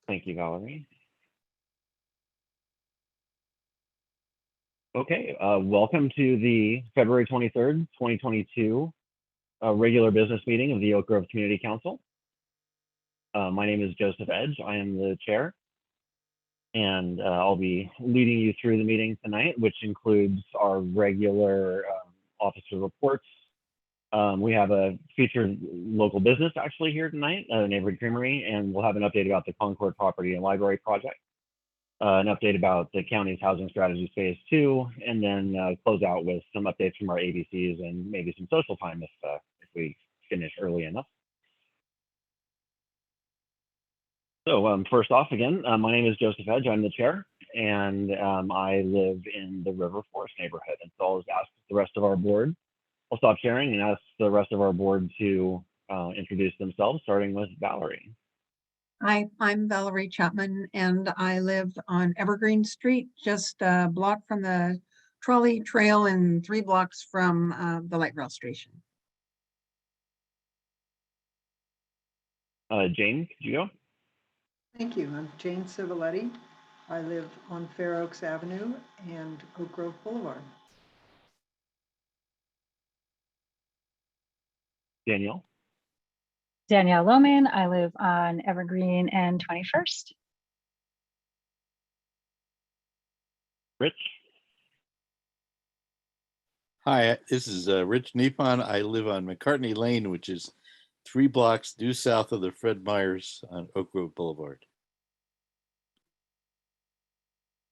Thank you, Valerie. Okay, welcome to the February 23rd, 2022 regular business meeting of the Oak Grove Community Council. My name is Joseph Edge. I am the chair, and I'll be leading you through the meeting tonight, which includes our regular officer reports. We have a featured local business actually here tonight, Neighborhood Creamery, and we'll have an update about the Concord Property and Library Project, an update about the county's housing strategy phase 2, and then close out with some updates from our ABCs and maybe some social time if we finish early enough. So first off, again, my name is Joseph Edge. I'm the chair, and I live in the River Forest neighborhood. And so I'll just ask the rest of our board, I'll stop sharing and ask the rest of our board to introduce themselves, starting with Valerie. Hi, I'm Valerie Chapman, and I live on Evergreen Street, just a block from the trolley trail and 3 blocks from the light rail station. Jane, could you go? Thank you. I'm Jane Civiletti. I live on Fair Oaks Avenue and Oak Grove Boulevard. Danielle. Danielle Lohman. I live on Evergreen and 21st. Rich. Hi, this is Rich Nippon. I live on McCartney Lane, which is 3 blocks due south of the Fred Meyers on Oak Grove Boulevard.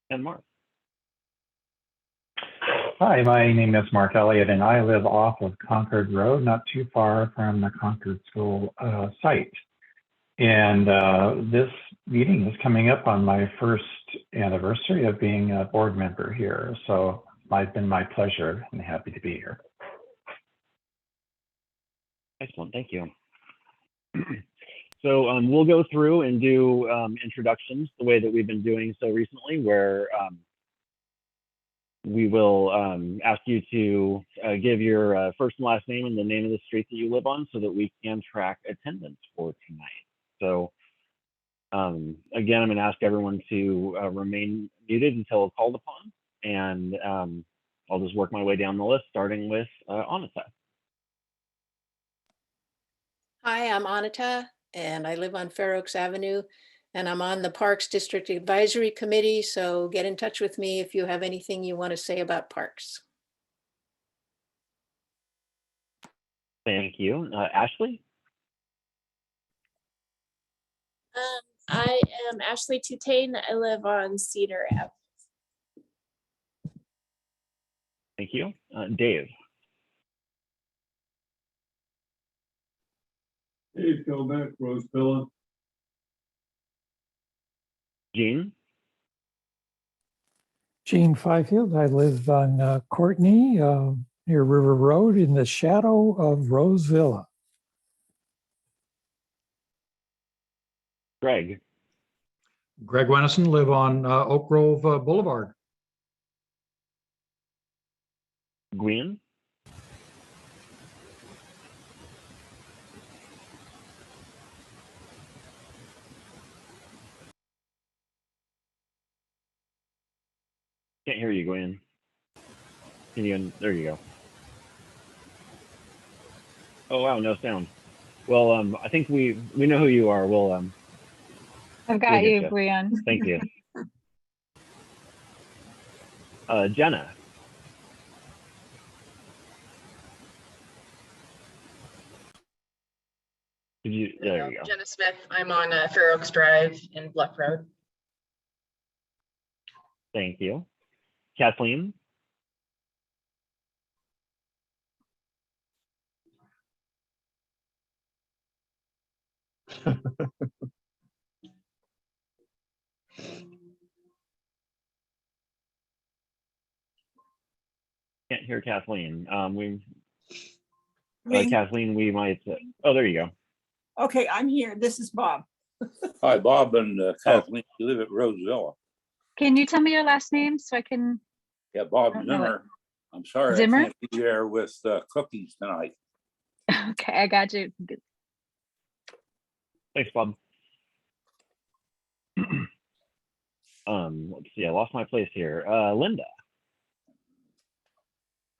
And Mark. Hi, my name is Mark Elliott, and I live off of Concord Road, not too far from the Concord School site. And this meeting is coming up on my first anniversary of being a board member here. So it's been my pleasure and happy to be here. Excellent, thank you. So we'll go through and do introductions the way that we've been doing so recently, where we will ask you to give your first and last name and the name of the street that you live on so that we can track attendance for tonight. So again, I'm going to ask everyone to remain muted until called upon, and I'll just work my way down the list, starting with Anita. Hi, I'm Anita, and I live on Fair Oaks Avenue, and I'm on the Parks District Advisory Committee, so get in touch with me if you have anything you want to say about parks. Thank you. Ashley? I am Ashley Tutane. I live on Cedar Ave. Thank you. Dave? Dave Kovac, Rosevilla. Jean? Gene Fifield. I live on Courtney near River Road in the shadow of Rose Villa. Greg? Greg Wennison, live on Oak Grove Boulevard. Gwen? Can't hear you, Gwen. Can you? There you go. Oh wow, no sound. Well, I think we know who you are. We'll I've got we'll get you, you. Gwen. Thank you. Jenna. Did you? There you go. Jenna Smith. I'm on Fair Oaks Drive in Bluff Road. Thank you. Kathleen. Can't hear Kathleen. Kathleen, we might. Oh, there you go. Okay, I'm here. This is Bob. Hi, Bob and Kathleen. You live at Rosevilla. Can you tell me your last name so I can? Yeah, Bob Zimmer. I'm sorry, Zimmer? I can't be there with cookies tonight. Okay, I got you. Thanks, Bob. Let's see, I lost my place here. Linda.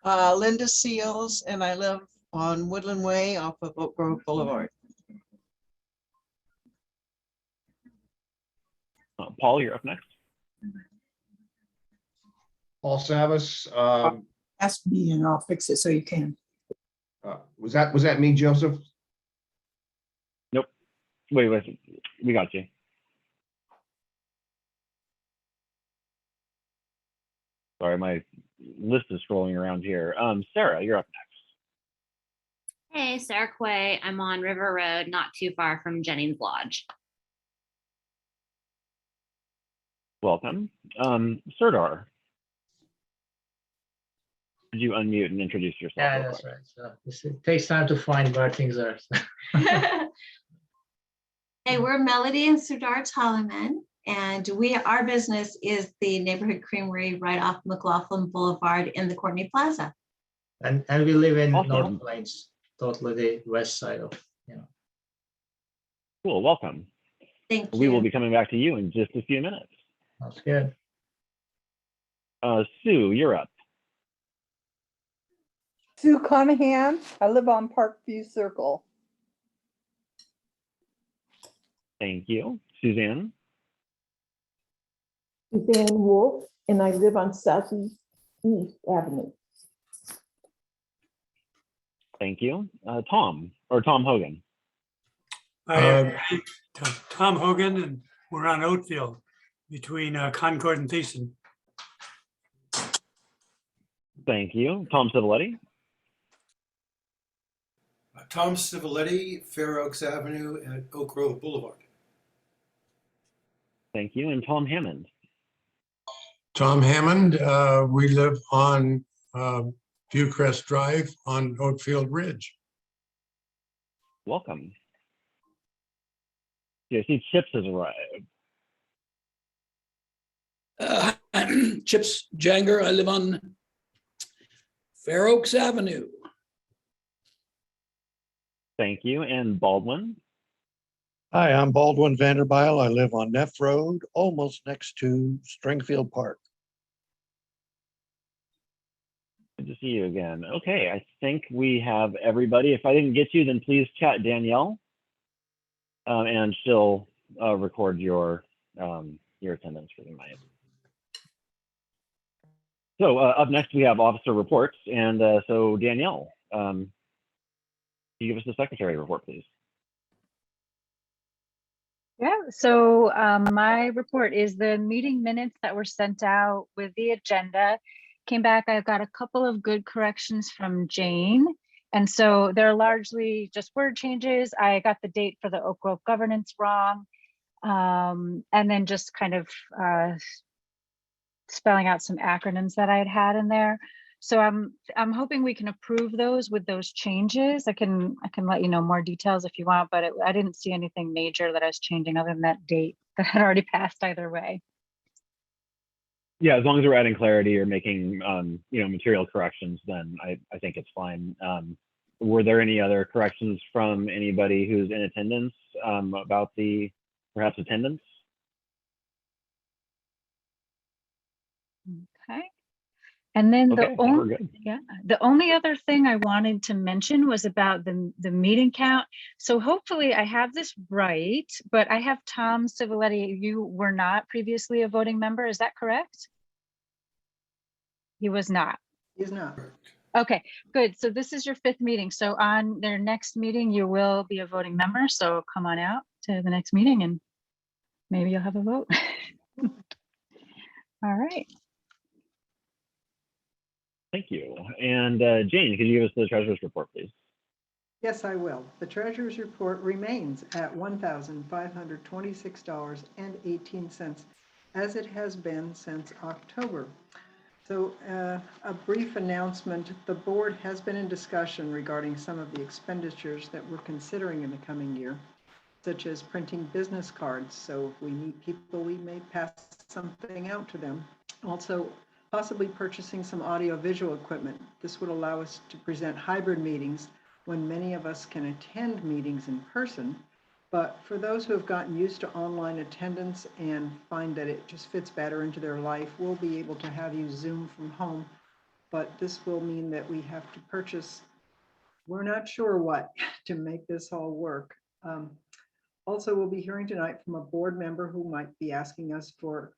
Linda Seals, and I live on Woodland Way off of Oak Grove Boulevard. Paul, you're up next. Paul Savas, Ask me and I'll fix it so you can. was that me, Joseph? Nope. Wait, we got you. Sorry, my list is scrolling around here. Sarah, you're up next. Hey, Sarah Quay. I'm on River Road, not too far from Jennings Lodge. Welcome. Serdar, could you unmute and introduce yourself? Yeah, that's right. So it takes time to find where things are. Hey, we're Melody and Serdar Taliman, and our business is the Neighborhood Creamery right off McLaughlin Boulevard in the Courtney Plaza. And we live in Awesome. North Plains, totally the west side of, Cool, welcome. Thank you. We will be coming back to you in just a few minutes. That's good. Sue, you're up. Sue Conahan. I live on Parkview Circle. Thank you. Suzanne. Suzanne Wolf, and I live on Southeast Avenue. Thank you. Tom Hogan. Hi, Tom Hogan, and we're on Oatfield between Concord and Thiessen. Thank you. Tom Civiletti. Tom Civiletti, Fair Oaks Avenue at Oak Grove Boulevard. Thank you. And Tom Hammond. Tom Hammond, we live on Viewcrest Drive on Oatfield Ridge. Welcome. Yeah, I see Chips has arrived. I'm Chips Janger. I live on Fair Oaks Avenue. Thank you. And Baldwin. Hi, I'm Baldwin Vanderbile. I live on Neff Road, almost next to Stringfield Park. Good to see you again. Okay, I think we have everybody. If I didn't get you, then please chat Danielle, and she'll record your attendance for the night. So up next, we have officer reports. And so Danielle, can you give us the secretary report, please? Yeah, so my report is the meeting minutes that were sent out with the agenda. Came back, I've got a couple of good corrections from Jane. And so they're largely just word changes. I got the date for the Oak Grove governance wrong. And then just kind of spelling out some acronyms that I had in there. So I'm hoping we can approve those with those changes. I can let you know more details if you want, but I didn't see anything major that I was changing other than that date that had already passed either way. Yeah, as long as we're adding clarity or making material corrections, then I think it's fine. Were there any other corrections from anybody who's in attendance about the perhaps attendance? Okay. And then Okay, the only other thing I wanted to mention was about the meeting count. So hopefully I have this right, but I have Tom Civiletti. You were not previously a voting member, is that correct? He was not. He's not. Okay, good. So this is your 5th meeting. So on their next meeting, you will be a voting member. So come on out to the next meeting and maybe you'll have a vote. All right. Thank you. And Jane, could you give us the treasurer's report, please? Yes, I will. The treasurer's report remains at $1,526.18, as it has been since October. So a brief announcement, the board has been in discussion regarding some of the expenditures that we're considering in the coming year, such as printing business cards. So if we meet people, we may pass something out to them. Also, possibly purchasing some audio-visual equipment. This would allow us to present hybrid meetings when many of us can attend meetings in person, But for those who have gotten used to online attendance and find that it just fits better into their life, we'll be able to have you Zoom from home. But this will mean that we have to purchase, we're not sure what, to make this all work. Also, we'll be hearing tonight from a board member who might be asking us for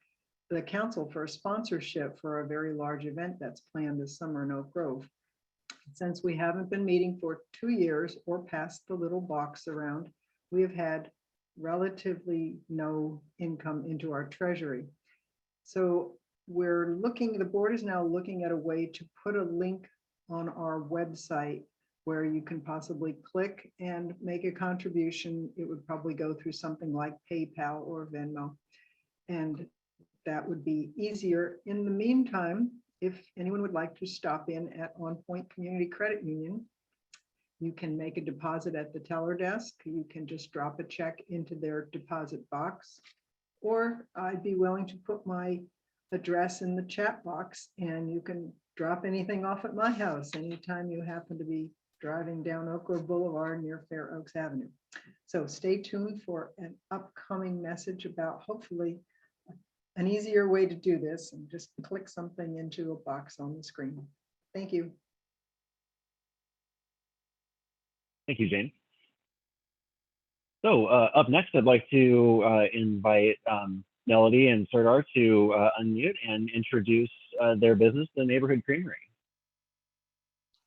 the council for a sponsorship for a very large event that's planned this summer in Oak Grove. Since we haven't been meeting for 2 years or past the little box around, we have had relatively no income into our treasury. So the board is now looking at a way to put a link on our website where you can possibly click and make a contribution. It would probably go through something like PayPal or Venmo. And that would be easier. In the meantime, if anyone would like to stop in at On Point Community Credit Union, you can make a deposit at the teller desk. You can just drop a check into their deposit box, or I'd be willing to put my address in the chat box and you can drop anything off at my house anytime you happen to be driving down Oak Grove Boulevard near Fair Oaks Avenue. So stay tuned for an upcoming message about hopefully an easier way to do this, and just click something into a box on the screen. Thank you. Thank you, Jane. So up next, I'd like to invite Melody and Serdar to unmute and introduce their business, the Neighborhood Creamery.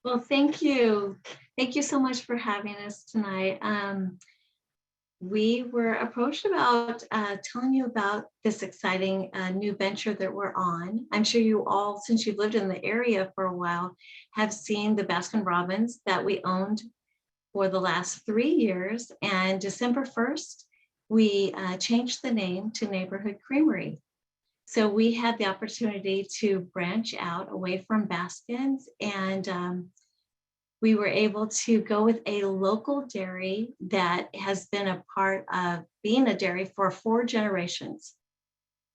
Well, thank you. Thank you so much for having us tonight. We were approached about telling you about this exciting new venture that we're on. I'm sure you all, since you've lived in the area for a while, have seen the Baskin Robbins that we owned for the last 3 years. And December 1st, we changed the name to Neighborhood Creamery. So we had the opportunity to branch out away from Baskin's, and we were able to go with a local dairy that has been a part of being a dairy for 4 generations.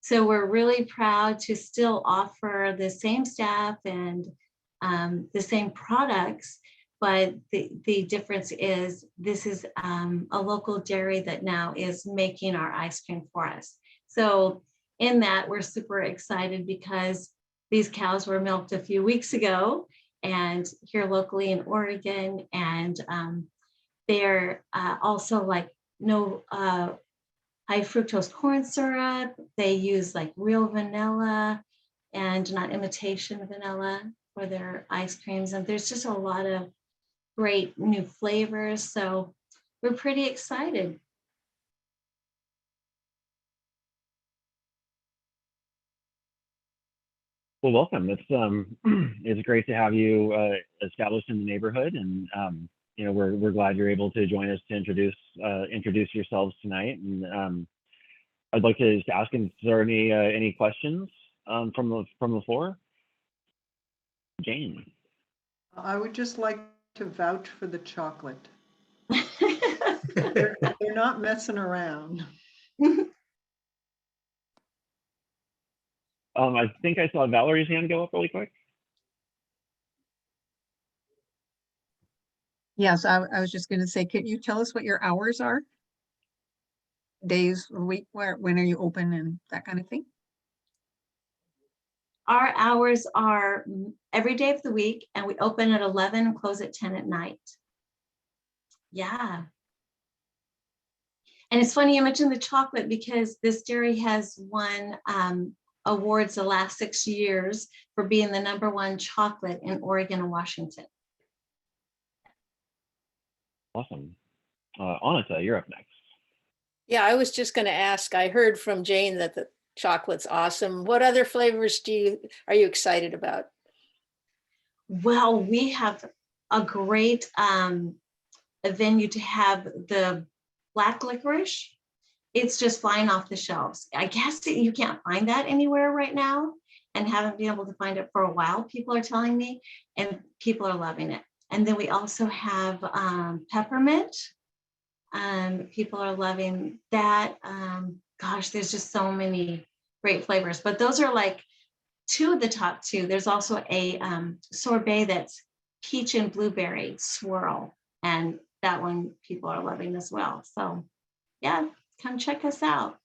So we're really proud to still offer the same staff and the same products, but the difference is this is a local dairy that now is making our ice cream for us. So in that, we're super excited because these cows were milked a few weeks ago and here locally in Oregon, and they're also like no high fructose corn syrup. They use like real vanilla and not imitation vanilla for their ice creams. And there's just a lot of great new flavors. So we're pretty excited. Well, welcome. It's great to have you established in the neighborhood, and you know we're glad you're able to join us to introduce yourselves tonight. And I'd like to just ask if there are any questions from the floor. Jane. I would just like to vouch for the chocolate. They're not messing around. I think I saw Valerie's hand go up really quick. Yes, I was just going to say, can you tell us what your hours are? Days, week, when are you open and that kind of thing? Our hours are every day of the week, and we open at 11 and close at 10 at night. Yeah. And it's funny you mentioned the chocolate because this dairy has won awards the last 6 years for being the #1 chocolate in Oregon and Washington. Awesome. Anita, you're up next. Yeah, I was just going to ask, I heard from Jane that the chocolate's awesome. What other flavors are you excited about? Well, we have a great a venue to have the black licorice. It's just flying off the shelves. I guess that you can't find that anywhere right now and haven't been able to find it for a while, people are telling me, and people are loving it. And then we also have peppermint. People are loving that. Gosh, there's just so many great flavors, but those are like 2 of the top 2. There's also a sorbet that's peach and blueberry swirl, and that one people are loving as well. So yeah, come check us out.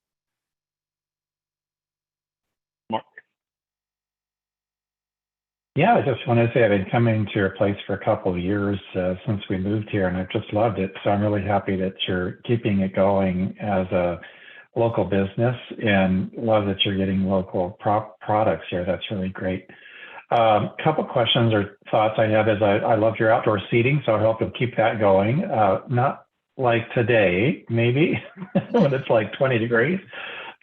Mark. Yeah, I just wanted to say I've been coming to your place for a couple of years since we moved here, and I've just loved it. So I'm really happy that you're keeping it going as a local business, and love that you're getting local products here. That's really great. Couple questions or thoughts I have is I love your outdoor seating, so I hope you'll keep that going. Not like today, maybe, when it's like 20 degrees,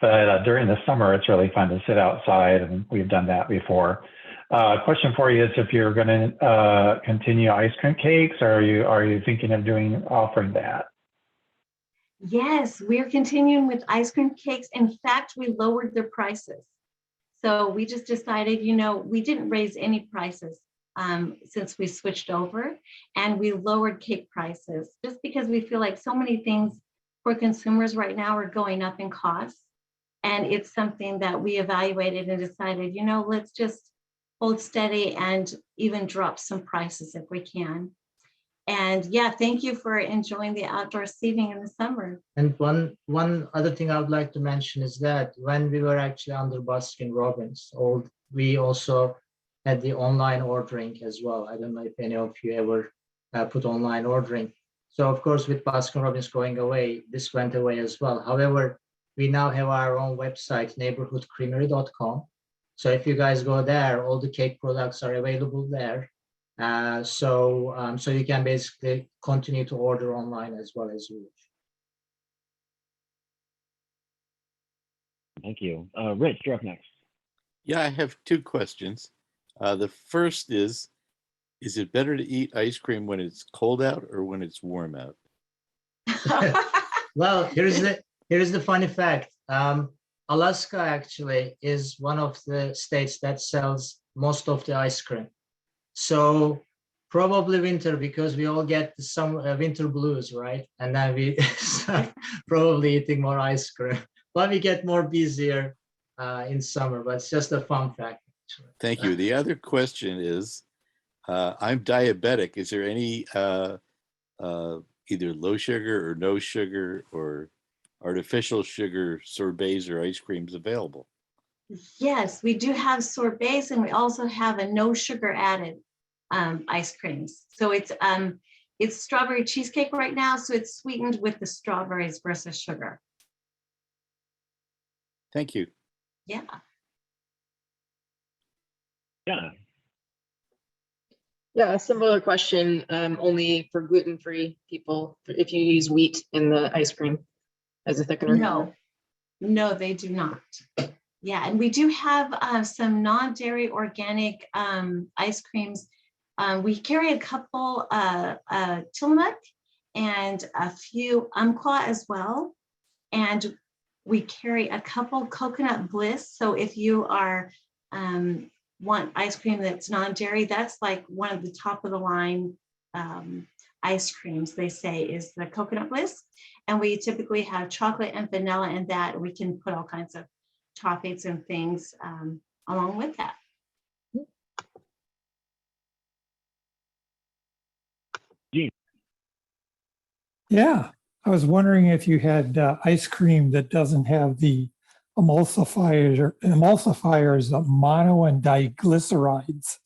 but during the summer, it's really fun to sit outside, and we've done that before. Question for you is if you're going to continue ice cream cakes, or are you thinking of offering that? Yes, we're continuing with ice cream cakes. In fact, we lowered their prices. So we just decided, we didn't raise any prices since we switched over, and we lowered cake prices just because we feel like so many things for consumers right now are going up in cost. And it's something that we evaluated and decided, let's just hold steady and even drop some prices if we can. And yeah, thank you for enjoying the outdoor seating in the summer. And one other thing I would like to mention is that when we were actually under Baskin Robbins, we also had the online ordering as well. I don't know if any of you ever put online ordering. So of course, with Baskin Robbins going away, this went away as well. However, we now have our own website, neighborhoodcreamery.com. So if you guys go there, all the cake products are available there. So you can basically continue to order online as well as you wish. Thank you. Rich, you're up next. Yeah, I have two questions. The first is it better to eat ice cream when it's cold out or when it's warm out? Well, here's the funny fact. Alaska actually is one of the states that sells most of the ice cream. So probably winter, because we all get some winter blues, right? And then we start probably eating more ice cream. But we get more busier in summer, but it's just a fun fact. Actually. Thank you. The other question is, I'm diabetic. Is there any either low sugar or no sugar or artificial sugar sorbets or ice creams available? Yes, we do have sorbets, and we also have a no sugar added ice creams. So it's strawberry cheesecake right now, so it's sweetened with the strawberries versus sugar. Thank you. Yeah. Yeah. Yeah, a similar question, only for gluten-free people, if you use wheat in the ice cream as a thickener. No, they do not. Yeah, and we do have some non-dairy organic ice creams. We carry a couple Tillamook and a few Umpqua as well. And we carry a couple Coconut Bliss. So if you are want ice cream that's non-dairy, that's like one of the top of the line ice creams, they say, is the Coconut Bliss. And we typically have chocolate and vanilla in that. We can put all kinds of toppings and things along with that. Yeah, I was wondering if you had ice cream that doesn't have the emulsifiers of mono and diglycerides.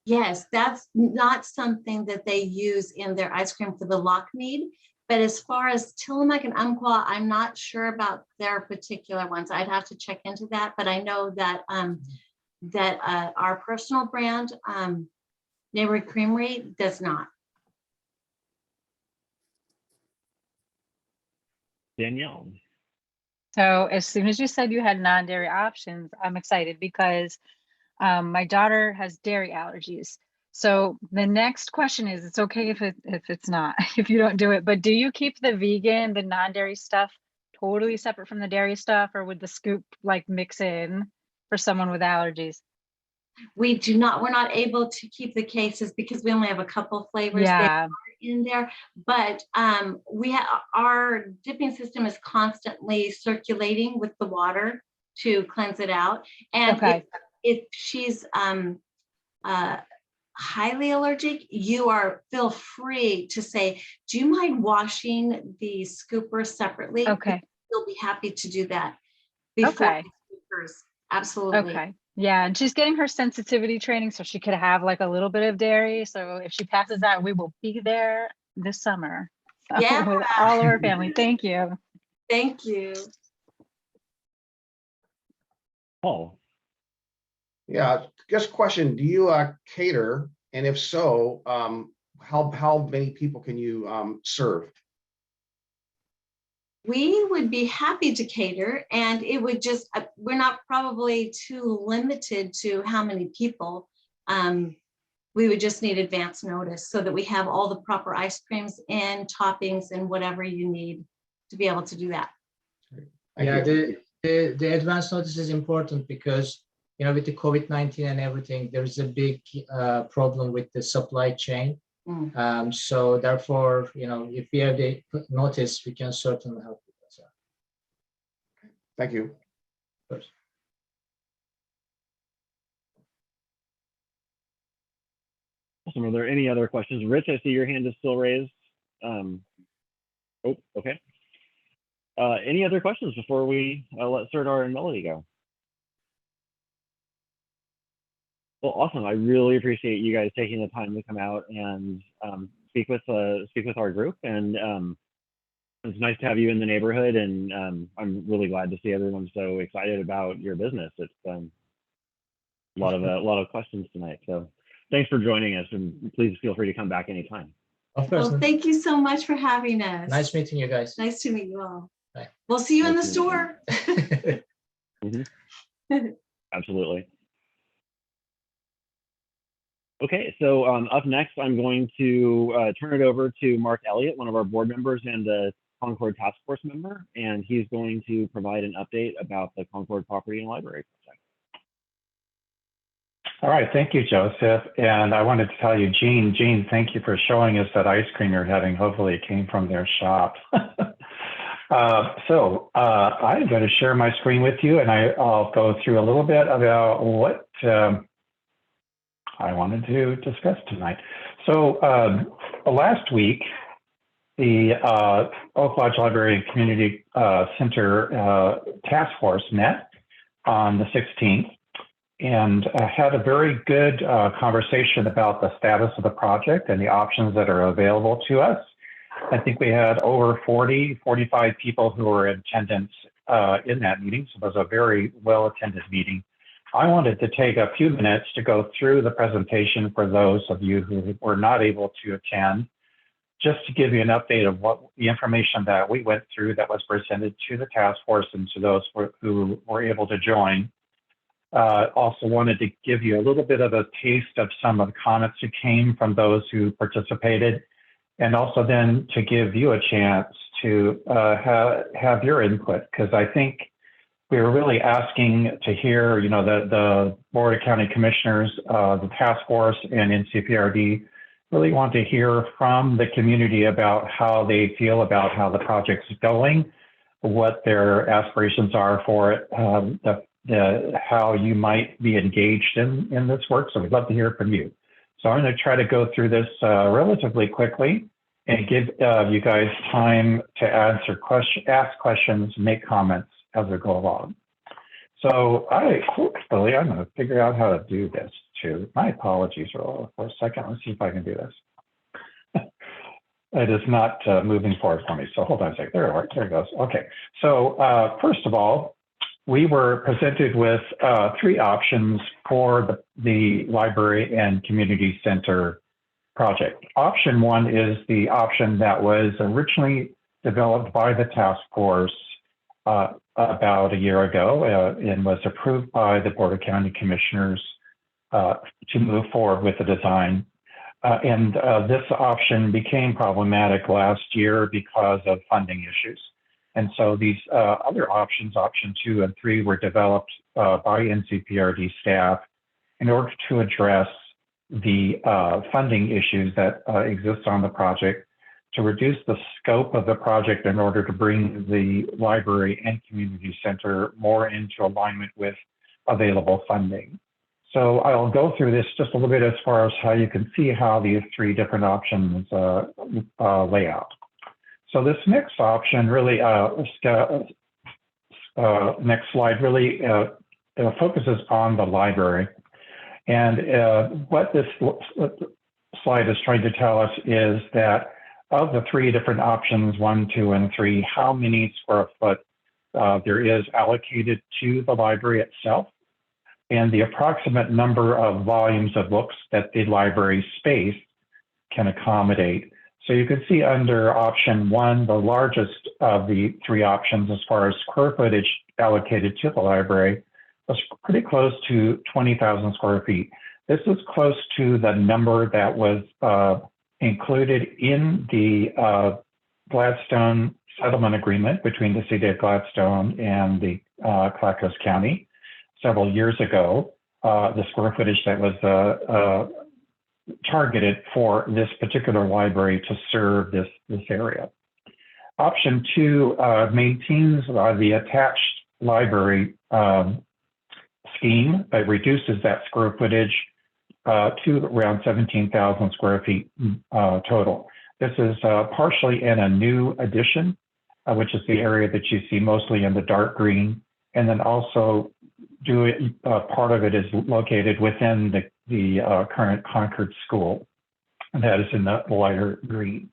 Yes, that's not something that they use in their ice cream for the Lockmead. But as far as Tillamook and Umpqua, I'm not sure about their particular ones. I'd have to check into that. But I know that our personal brand, Neighborhood Creamery, does not. Danielle. So as soon as you said you had non-dairy options, I'm excited because my daughter has dairy allergies. So the next question is, it's okay if it's not, if you don't do it, but do you keep the vegan, the non-dairy stuff totally separate from the dairy stuff, or would the scoop like mix in for someone with allergies? We do not, we're not able to keep the cases because we only have a couple flavors that are in there, but our dipping system is constantly circulating with the water to cleanse it out. And if she's highly allergic, feel free to say, do you mind washing the scooper separately? Okay. We'll be happy to do that before Okay. the scoopers. Absolutely. Okay. Yeah. And she's getting her sensitivity training so she could have like a little bit of dairy. So if she passes that, we will be there this summer Yeah. with all of our family. Thank you. Thank you. Paul. Yeah, just question, do you cater? And if so, how many people can you serve? We would be happy to cater, and it would just, we're not probably too limited to how many people. We would just need advance notice so that we have all the proper ice creams and toppings and whatever you need to be able to do that. Yeah, the advance notice is important because, you know, with the COVID-19 and everything, there's a big problem with the supply chain. So therefore, you know, if we have the notice, we can certainly help you. So. Thank you. Of course. Awesome. Are there any other questions? Rich, I see your hand is still raised. Oh, okay. Any other questions before we let Serdar and Melody go? Well, awesome. I really appreciate you guys taking the time to come out and speak with our group. And it's nice to have you in the neighborhood. And I'm really glad to see everyone so excited about your business. It's a lot of questions tonight. So thanks for joining us, and please feel free to come back anytime. Of course. Well, thank you so much for having us. Nice meeting you guys. Nice to meet you all. Bye. We'll see you in the store. Absolutely. Okay, so up next, I'm going to turn it over to Mark Elliott, one of our board members and a Concord Task Force member, and he's going to provide an update about the Concord Property and Library Project. All right, thank you, Joseph. And I wanted to tell you, Jean, thank you for showing us that ice cream you're having. Hopefully it came from their shop. I'm going to share my screen with you, and I'll go through a little bit about what I wanted to discuss tonight. So last week, the Oak Lodge Library and Community Center Task Force met on the 16th and had a very good conversation about the status of the project and the options that are available to us. I think we had over 45 people who were in attendance in that meeting, so it was a very well-attended meeting. I wanted to take a few minutes to go through the presentation for those of you who were not able to attend, just to give you an update of what the information that we went through that was presented to the task force and to those who were able to join. Also wanted to give you a little bit of a taste of some of the comments that came from those who participated, and also then to give you a chance to have your input, because I think we were really asking to hear, you know, the Board of County Commissioners, the task force, and NCPRD really want to hear from the community about how they feel about how the project's going, what their aspirations are for it, how you might be engaged in this work. So we'd love to hear from you. So I'm going to try to go through this relatively quickly and give you guys time to ask questions, make comments as we go along. So hopefully I'm going to figure out how to do this too. My apologies for a second. Let's see if I can do this. It is not moving forward for me. So hold on a second. There it goes. Okay. So first of all, we were presented with 3 options for the library and community center project. Option 1 is the option that was originally developed by the task force about a year ago and was approved by the Board of County Commissioners to move forward with the design. This option became problematic last year because of funding issues. And so these other options, option 2 and 3, were developed by NCPRD staff in order to address the funding issues that exist on the project, to reduce the scope of the project in order to bring the library and community center more into alignment with available funding. So I'll go through this just a little bit as far as how you can see how these three different options lay out. So this next option really, next slide really focuses on the library. And what this slide is trying to tell us is that of the three different options, 1, 2, and 3, how many square foot there is allocated to the library itself, and the approximate number of volumes of books that the library space can accommodate. So you can see under option 1, the largest of the three options as far as square footage allocated to the library was pretty close to 20,000 square feet. This is close to the number that was included in the Gladstone settlement agreement between the city of Gladstone and the Clackamas County several years ago. The square footage that was targeted for this particular library to serve this area. Option 2 maintains the attached library scheme that reduces that square footage to around 17,000 square feet total. This is partially in a new addition, which is the area that you see mostly in the dark green, and then also part of it is located within the current Concord School, and that is in the lighter green.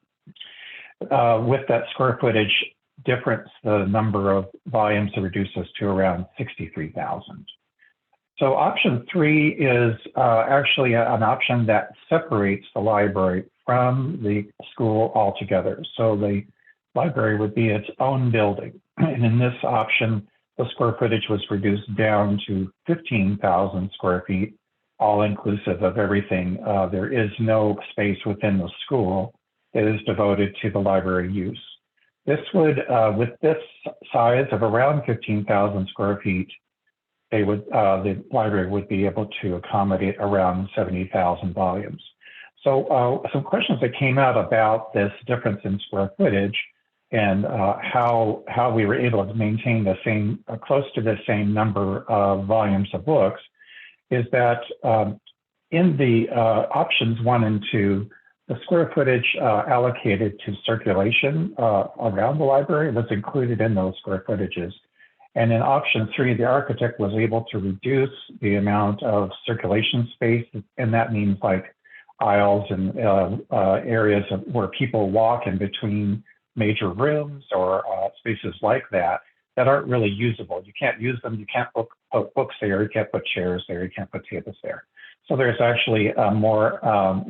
With that square footage difference, the number of volumes reduces to around 63,000. So option 3 is actually an option that separates the library from the school altogether. So the library would be its own building. And in this option, the square footage was reduced down to 15,000 square feet, all inclusive of everything. There is no space within the school that is devoted to the library use. This would, with this size of around 15,000 square feet, the library would be able to accommodate around 70,000 volumes. So some questions that came out about this difference in square footage and how we were able to maintain the same, close to the same number of volumes of books is that in the options 1 and 2, the square footage allocated to circulation around the library was included in those square footages. And in option 3, the architect was able to reduce the amount of circulation space, and that means like aisles and areas where people walk in between major rooms or spaces like that aren't really usable. You can't use them. You can't put books there. You can't put chairs there. You can't put tables there. So there's actually more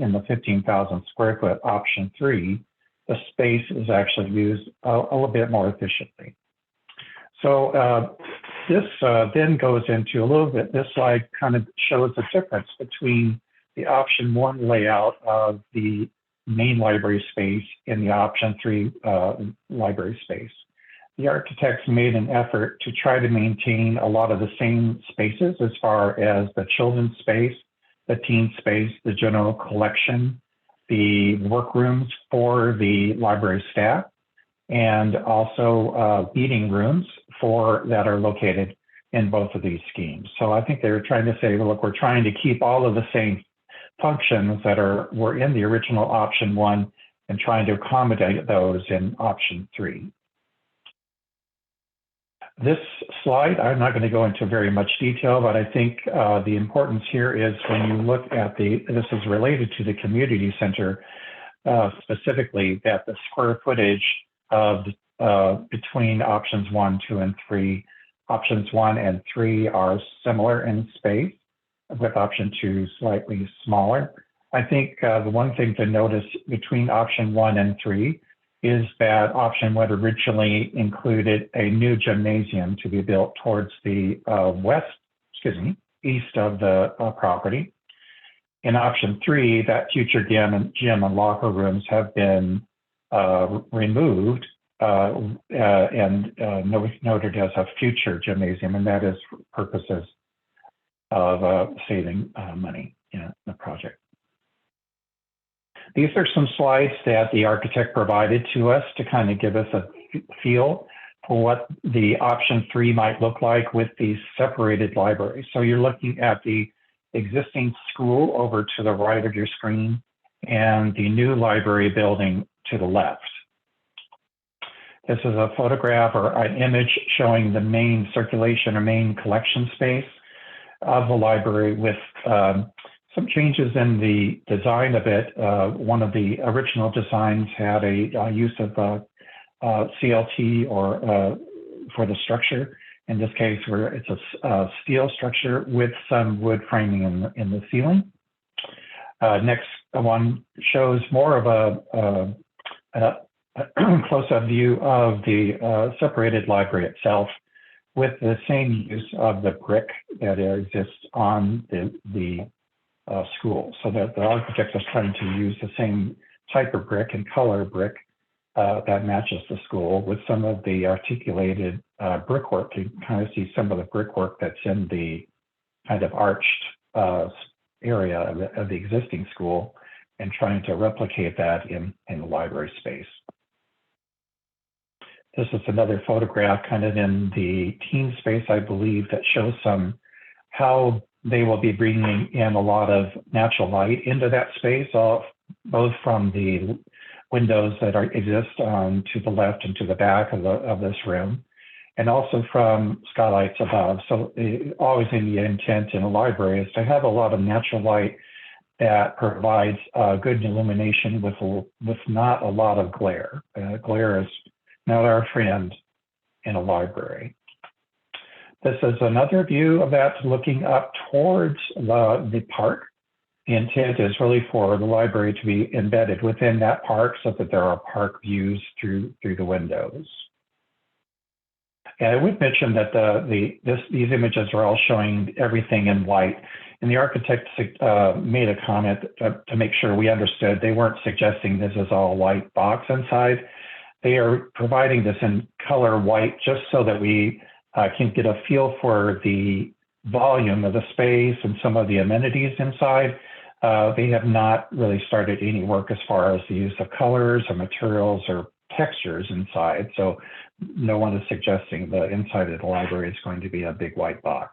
in the 15,000 square foot option 3. The space is actually used a little bit more efficiently. So this then goes into a little bit, this slide kind of shows the difference between the option 1 layout of the main library space and the option 3 library space. The architects made an effort to try to maintain a lot of the same spaces as far as the children's space, the teen space, the general collection, the workrooms for the library staff, and also meeting rooms that are located in both of these schemes. So I think they were trying to say, look, we're trying to keep all of the same functions that were in the original option 1 and trying to accommodate those in option 3. This slide, I'm not going to go into very much detail, but I think the importance here is when you look at this is related to the community center specifically, that the square footage of between options 1, 2, and 3, options 1 and 3 are similar in space, with option 2 slightly smaller. I think the one thing to notice between option 1 and 3 is that option 1 originally included a new gymnasium to be built towards the east of the property. In option 3, that future gym and locker rooms have been removed and noted as a future gymnasium, and that is for purposes of saving money in the project. These are some slides that the architect provided to us to kind of give us a feel for what the option 3 might look like with these separated libraries. So you're looking at the existing school over to the right of your screen and the new library building to the left. This is a photograph or an image showing the main circulation or main collection space of the library with some changes in the design of it. One of the original designs had a use of CLT or for the structure. In this case, where it's a steel structure with some wood framing in the ceiling. Next one shows more of a close-up view of the separated library itself with the same use of the brick that exists on the school. So that the architect is trying to use the same type of brick and color brick that matches the school with some of the articulated brickwork. You can kind of see some of the brickwork that's in the kind of arched area of the existing school and trying to replicate that in the library space. This is another photograph kind of in the teen space, I believe, that shows how they will be bringing in a lot of natural light into that space, both from the windows that exist to the left and to the back of this room, and also from skylights above. So always in the intent in a library is to have a lot of natural light that provides good illumination with not a lot of glare. Glare is not our friend in a library. This is another view of that looking up towards the park. The intent is really for the library to be embedded within that park so that there are park views through the windows. And I would mention that these images are all showing everything in white. And the architect made a comment to make sure we understood. They weren't suggesting this is all white box inside. They are providing this in color white just so that we can get a feel for the volume of the space and some of the amenities inside. They have not really started any work as far as the use of colors or materials or textures inside. So no one is suggesting the inside of the library is going to be a big white box.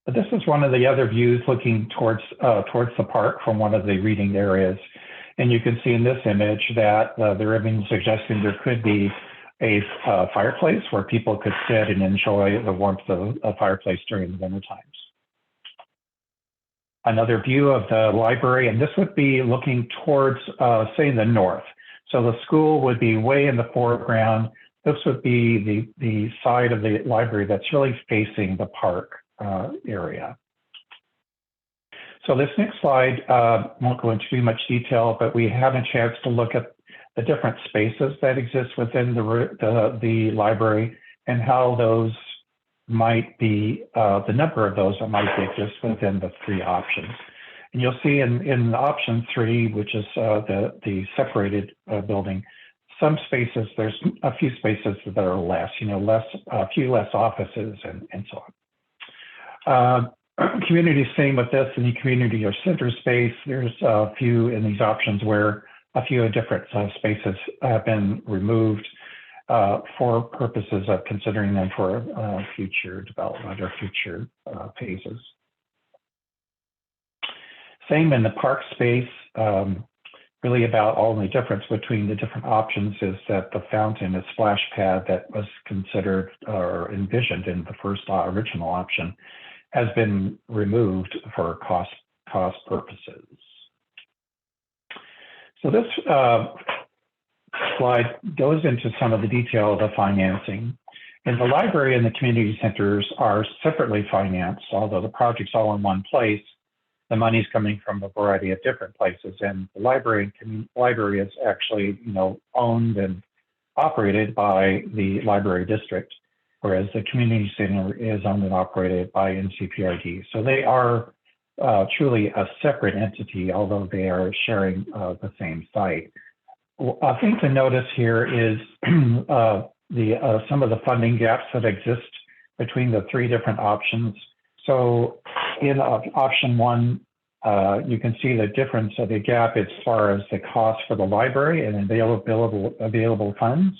But this is one of the other views looking towards the park from one of the reading areas. And you can see in this image that they're even suggesting there could be a fireplace where people could sit and enjoy the warmth of a fireplace during the winter times. Another view of the library, and this would be looking towards, say, the north. So the school would be way in the foreground. This would be the side of the library that's really facing the park area. So this next slide won't go into too much detail, but we have a chance to look at the different spaces that exist within the library and how those might be, the number of those that might exist within the three options. And you'll see in option 3, which is the separated building, some spaces, there's a few spaces that are less, a few less offices and so on. Community, same with this, in the community or center space, there's a few in these options where a few different spaces have been removed for purposes of considering them for future development or future phases. Same in the park space. Really about all the difference between the different options is that the fountain, a splash pad that was considered or envisioned in the first original option, has been removed for cost purposes. So this slide goes into some of the detail of the financing. And the library and the community centers are separately financed, although the project's all in one place. The money's coming from a variety of different places, and the library is actually, owned and operated by the library district, whereas the community center is owned and operated by NCPRD. So they are truly a separate entity, although they are sharing the same site. A thing to notice here is some of the funding gaps that exist between the three different options. So in option 1, you can see the difference of the gap as far as the cost for the library and available funds.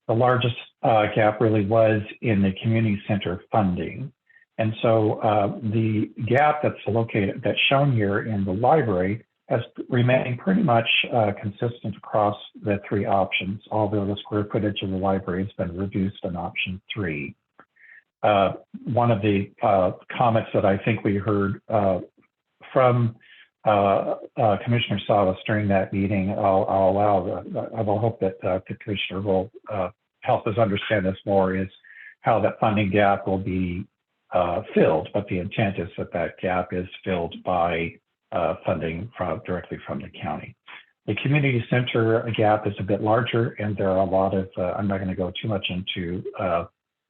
The largest gap really was in the community center funding. And so the gap that's shown here in the library has remained pretty much consistent across the three options, although the square footage of the library has been reduced in option 3. One of the comments that I think we heard from Commissioner Salas during that meeting, I will hope that the Commissioner will help us understand this more, is how that funding gap will be filled, but the intent is that that gap is filled by funding directly from the county. The community center gap is a bit larger, and there are a lot of, I'm not going to go too much into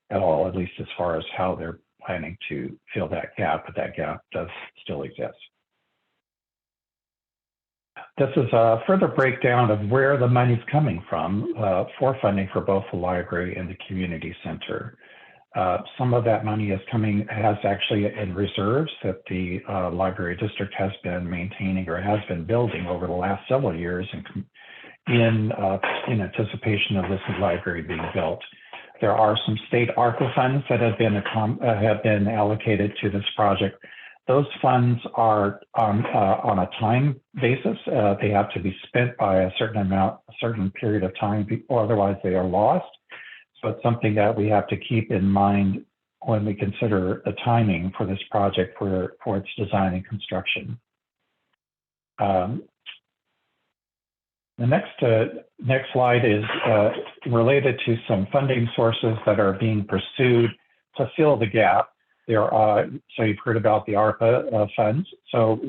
at all, at least as far as how they're planning to fill that gap, but that gap does still exist. This is a further breakdown of where the money's coming from for funding for both the library and the community center. Some of that money has actually in reserves that the library district has been maintaining or has been building over the last several years in anticipation of this library being built. There are some state ARPA funds that have been allocated to this project. Those funds are on a time basis. They have to be spent by a certain period of time, or otherwise they are lost. So it's something that we have to keep in mind when we consider the timing for this project for its design and construction. The next slide is related to some funding sources that are being pursued to fill the gap. So you've heard about the ARPA funds. So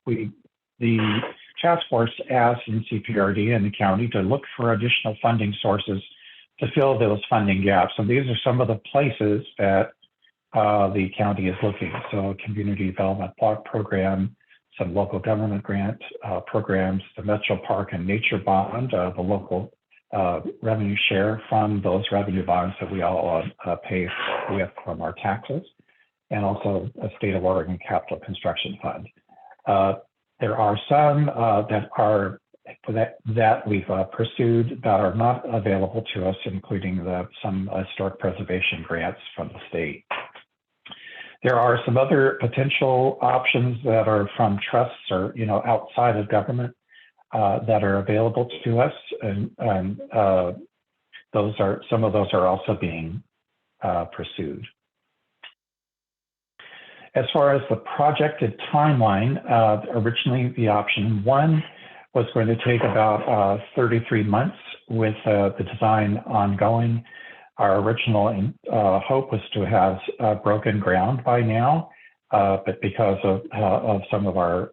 the task force asked NCPRD and the county to look for additional funding sources to fill those funding gaps. And these are some of the places that the county is looking. So community development block program, some local government grant programs, the Metro Park and Nature Bond, the local revenue share from those revenue bonds that we all pay with from our taxes, and also a State of Oregon Capital Construction Fund. There are some that we've pursued that are not available to us, including some historic preservation grants from the state. There are some other potential options that are from trusts or outside of government that are available to us, and some of those are also being pursued. As far as the projected timeline, originally the option 1 was going to take about 33 months with the design ongoing. Our original hope was to have broken ground by now, but because of some of our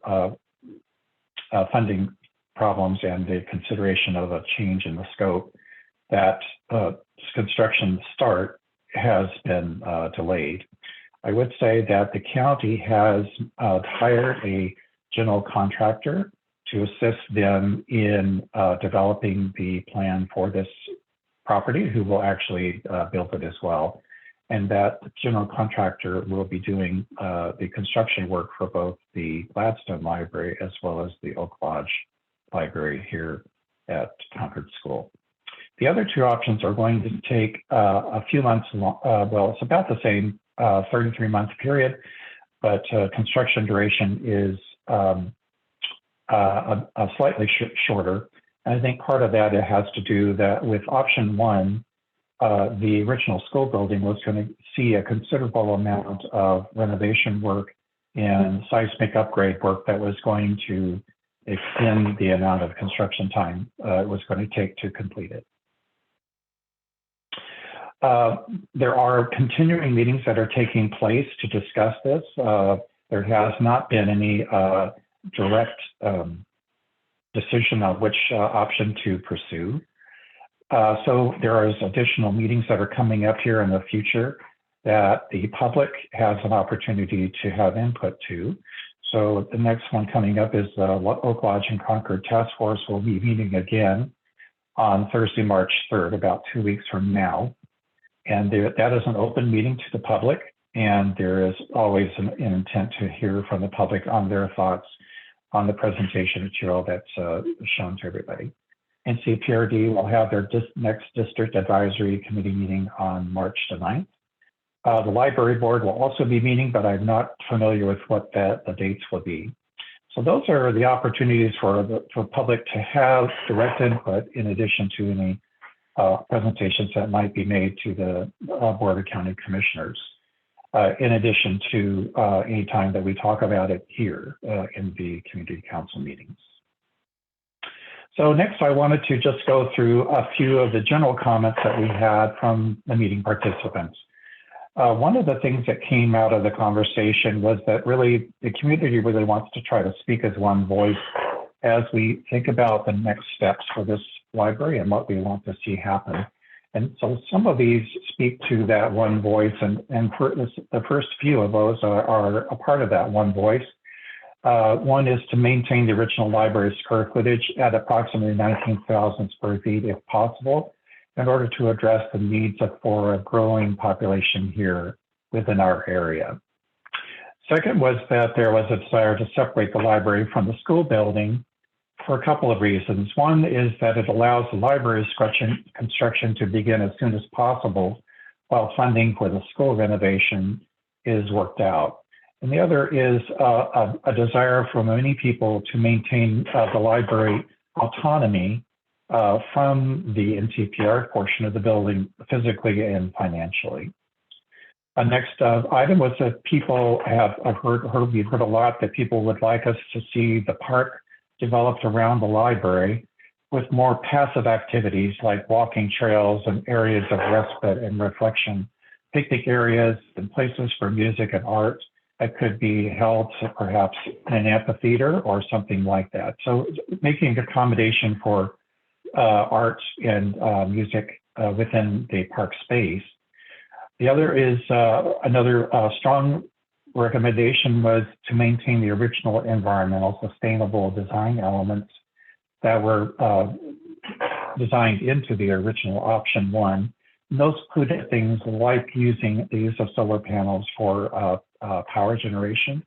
funding problems and the consideration of a change in the scope, that construction start has been delayed. I would say that the county has hired a general contractor to assist them in developing the plan for this property, who will actually build it as well. And that general contractor will be doing the construction work for both the Gladstone Library as well as the Oak Lodge Library here at Concord School. The other two options are going to take a few months long. Well, it's about the same 33-month period, but construction duration is a slightly shorter. And I think part of that it has to do with option 1, the original school building was going to see a considerable amount of renovation work and seismic upgrade work that was going to extend the amount of construction time it was going to take to complete it. There are continuing meetings that are taking place to discuss this. There has not been any direct decision on which option to pursue. So there is additional meetings that are coming up here in the future that the public has an opportunity to have input to. So the next one coming up is the Oak Lodge and Concord Task Force will be meeting again on Thursday, March 3rd, about 2 weeks from now. And that is an open meeting to the public, and there is always an intent to hear from the public on their thoughts on the presentation material that's shown to everybody. NCPRD will have their next district advisory committee meeting on March the 9th. The library board will also be meeting, but I'm not familiar with what the dates will be. So those are the opportunities for public to have direct input in addition to any presentations that might be made to the Board of County Commissioners, in addition to any time that we talk about it here in the Community Council meetings. So next, I wanted to just go through a few of the general comments that we had from the meeting participants. One of the things that came out of the conversation was that really the community really wants to try to speak as one voice as we think about the next steps for this library and what we want to see happen. And so some of these speak to that one voice, and for this, the first few of those are a part of that one voice. One is to maintain the original library square footage at approximately 19,000 square feet if possible, in order to address the needs for a growing population here within our area. Second was that there was a desire to separate the library from the school building for a couple of reasons. One is that it allows the library construction to begin as soon as possible while funding for the school renovation is worked out. And the other is a desire for many people to maintain the library autonomy from the NCPR portion of the building physically and financially. Next item was that people we've heard a lot that people would like us to see the park developed around the library with more passive activities like walking trails and areas of respite and reflection, picnic areas and places for music and art that could be held perhaps in an amphitheater or something like that. So making accommodation for art and music within the park space. The other is another strong recommendation was to maintain the original environmental sustainable design elements that were designed into the original option one. And those included things like using the use of solar panels for power generation,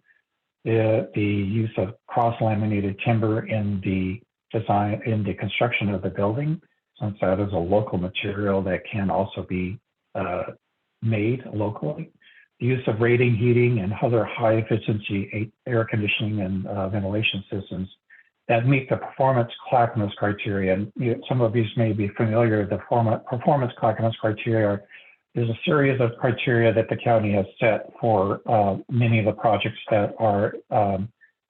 the use of cross-laminated timber in the design, in the construction of the building, since that is a local material that can also be made locally. The use of radiant heating and other high efficiency air conditioning and ventilation systems that meet the performance Clackamas criteria. And some of these may be familiar. The performance Clackamas criteria is a series of criteria that the county has set for many of the projects that are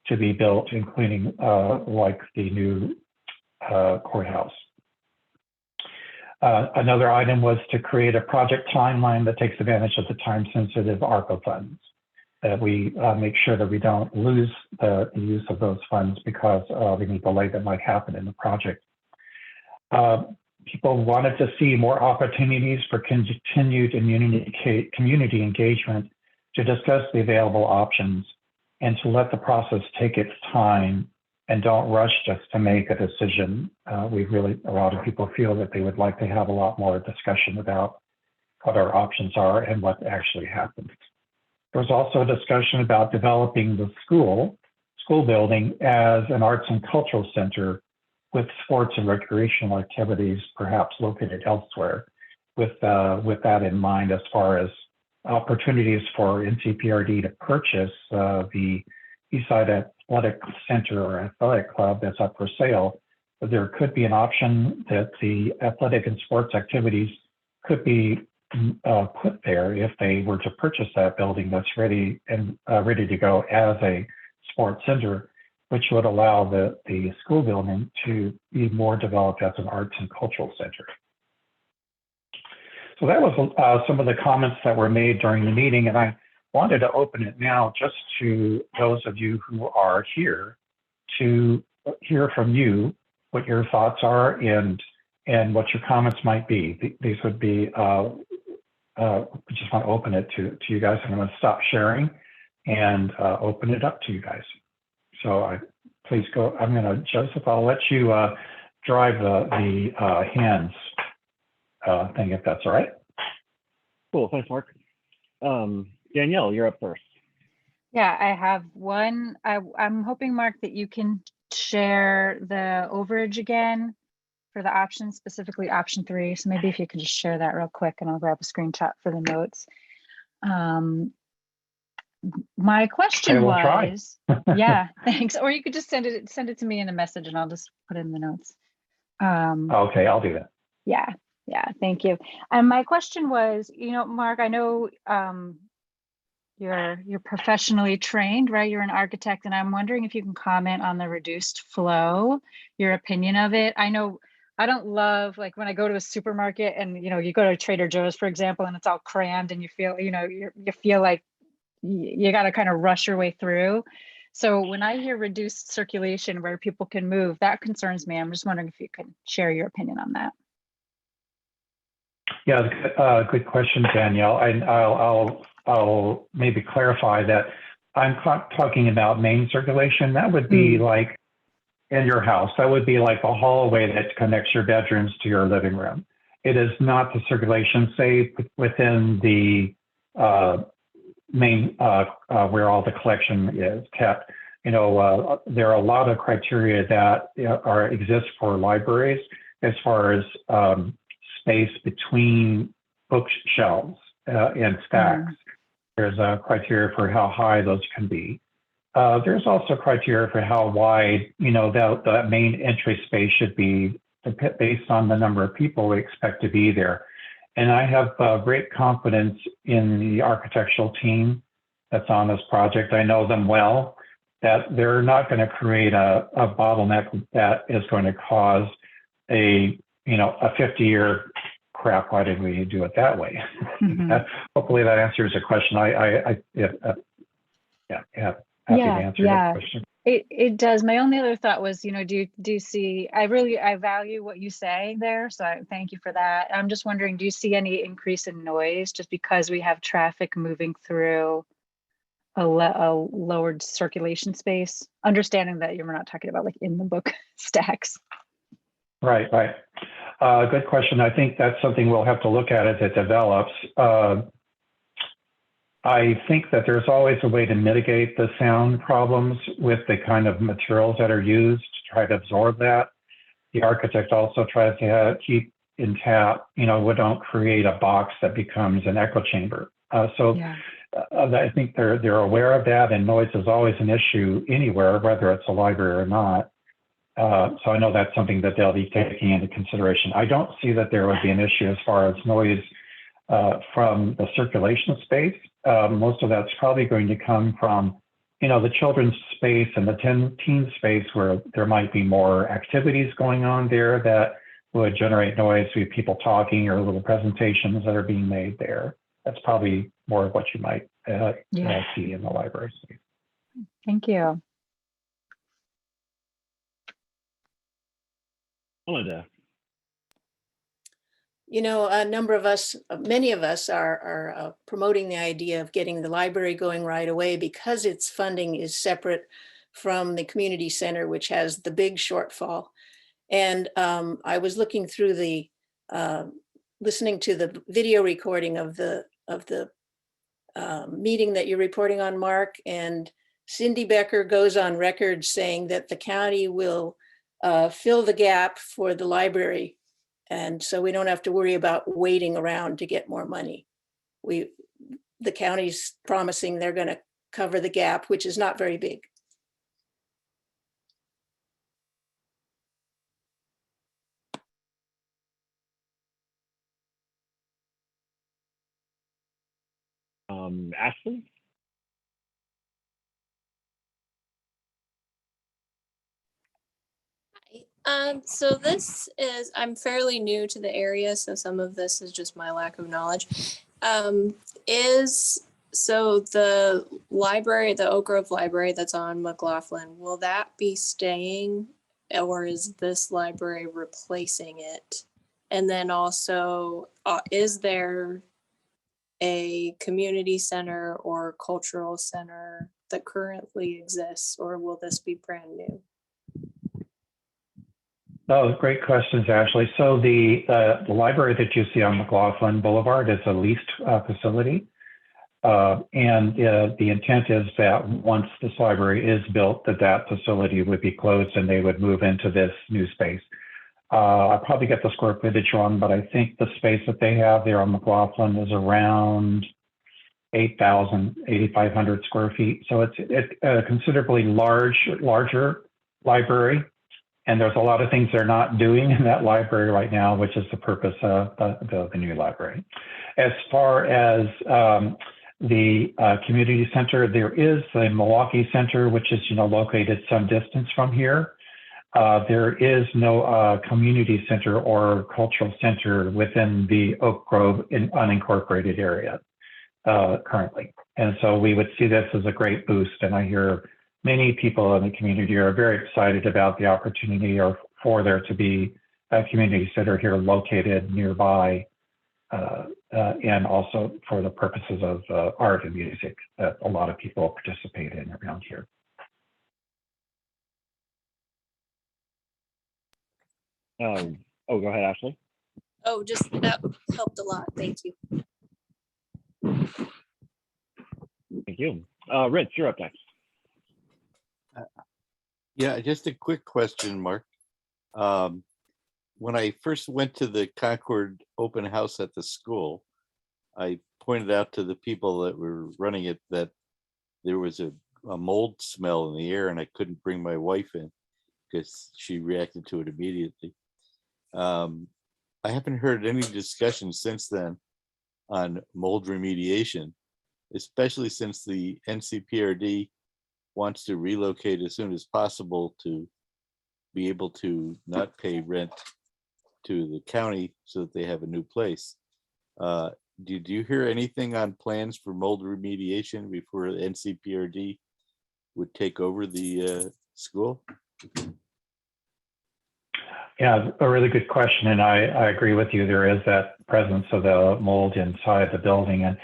to be built, including like the new courthouse. Another item was to create a project timeline that takes advantage of the time-sensitive ARPA funds, that we make sure that we don't lose the use of those funds because of any delay that might happen in the project. People wanted to see more opportunities for continued community engagement to discuss the available options and to let the process take its time and don't rush just to make a decision. A lot of people feel that they would like to have a lot more discussion about what our options are and what actually happened. There was also a discussion about developing the school building as an arts and cultural center with sports and recreational activities, perhaps located elsewhere, with that in mind as far as opportunities for NCPRD to purchase the Eastside Athletic Center or Athletic Club that's up for sale. But there could be an option that the athletic and sports activities could be put there if they were to purchase that building that's ready to go as a sports center, which would allow the school building to be more developed as an arts and cultural center. So that was some of the comments that were made during the meeting, and I wanted to open it now just to those of you who are here to hear from you what your thoughts are and what your comments might be. These would be, I just want to open it to you guys. I'm going to stop sharing and open it up to you guys. So please go. Joseph, I'll let you drive the hands thing if that's all right. Cool, thanks, Mark. Danielle, you're up first. Yeah, I have one. I'm hoping, Mark, that you can share the overage again for the options, specifically option 3. So maybe if you could just share that real quick and I'll grab a screenshot for the notes. My question will try. was, yeah, thanks. Or you could just send it to me in a message and I'll just put it in the notes. Okay, I'll do that. Yeah, thank you. And my question was, Mark, I know you're professionally trained, right? You're an architect, and I'm wondering if you can comment on the reduced flow, your opinion of it. I know I don't love, like, when I go to a supermarket and you go to Trader Joe's, for example, and it's all crammed and you feel you feel like you got to kind of rush your way through. So when I hear reduced circulation where people can move, that concerns me. I'm just wondering if you can share your opinion on that. Yeah, good question, Danielle. I'll maybe clarify that I'm talking about main circulation. That would be like in your house. That would be like a hallway that connects your bedrooms to your living room. It is not the circulation, say, within the main where all the collection is kept. There are a lot of criteria that exist for libraries as far as space between bookshelves and stacks. There's a criteria for how high those can be. There's also criteria for how wide, that main entry space should be based on the number of people we expect to be there. And I have great confidence in the architectural team that's on this project. I know them well, that they're not going to create a bottleneck that is going to cause a 50-year crap. Why did we do it that way? Hopefully that answers the question. Happy to answer that question. It does. My only other thought was, do you see, I value what you say there. So thank you for that. I'm just wondering, do you see any increase in noise just because we have traffic moving through a lowered circulation space? Understanding that you're not talking about like in the book stacks. Right. Good question. I think that's something we'll have to look at as it develops. I think that there's always a way to mitigate the sound problems with the kind of materials that are used to try to absorb that. The architect also tries to keep intact, we don't create a box that becomes an echo chamber. I think they're aware of that, and noise is always an issue anywhere, whether it's a library or not. So I know that's something that they'll be taking into consideration. I don't see that there would be an issue as far as noise from the circulation space. Most of that's probably going to come from, the children's space and the teen space where there might be more activities going on there that would generate noise with people talking or little presentations that are being made there. That's probably more of what you might see in the library space. Thank you. Many of us are promoting the idea of getting the library going right away because its funding is separate from the community center, which has the big shortfall. And I was looking through listening to the video recording of the meeting that you're reporting on, Mark, and Cindy Becker goes on record saying that the county will fill the gap for the library. And so we don't have to worry about waiting around to get more money. The county's promising they're going to cover the gap, which is not very big. Ashley? So I'm fairly new to the area, so some of this is just my lack of knowledge. So the library, the Oak Grove Library that's on McLaughlin, will that be staying, or is this library replacing it? And then also, is there a community center or cultural center that currently exists, or will this be brand new? Oh, great questions, Ashley. So the library that you see on McLaughlin Boulevard is a leased facility. And the intent is that once this library is built, that facility would be closed and they would move into this new space. I'll probably get the square footage wrong, but I think the space that they have there on McLaughlin is around 8,500 square feet. So it's a considerably larger library. And there's a lot of things they're not doing in that library right now, which is the purpose of the new library. As far as the community center, there is the Milwaukee Center, which is located some distance from here. There is no community center or cultural center within the Oak Grove unincorporated area currently. And so we would see this as a great boost. And I hear many people in the community are very excited about the opportunity or for there to be a community center here located nearby, and also for the purposes of art and music that a lot of people participate in around here. Oh, go ahead, Ashley. Oh, just that helped a lot. Thank you. Thank you. Rich, you're up next. Yeah, just a quick question, Mark. When I first went to the Concord open house at the school, I pointed out to the people that were running it that there was a mold smell in the air and I couldn't bring my wife in because she reacted to it immediately. I haven't heard any discussion since then on mold remediation, especially since the NCPRD wants to relocate as soon as possible to be able to not pay rent to the county so that they have a new place. Did you hear anything on plans for mold remediation before the NCPRD would take over the school? Yeah, a really good question. And I agree with you. There is that presence of the mold inside the building. And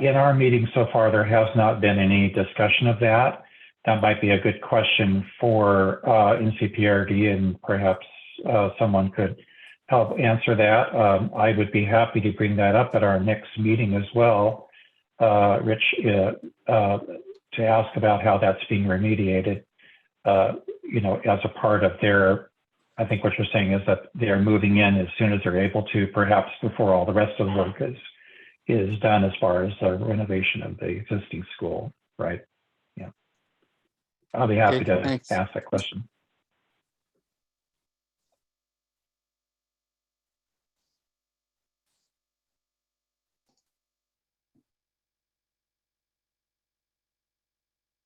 in our meeting so far, there has not been any discussion of that. That might be a good question for NCPRD, and perhaps someone could help answer that. I would be happy to bring that up at our next meeting as well, Rich, to ask about how that's being remediated, as a part of their, I think what you're saying is that they're moving in as soon as they're able to, perhaps before all the rest of the work is done as far as the renovation of the existing school, right? Yeah. I'll be happy to ask that question.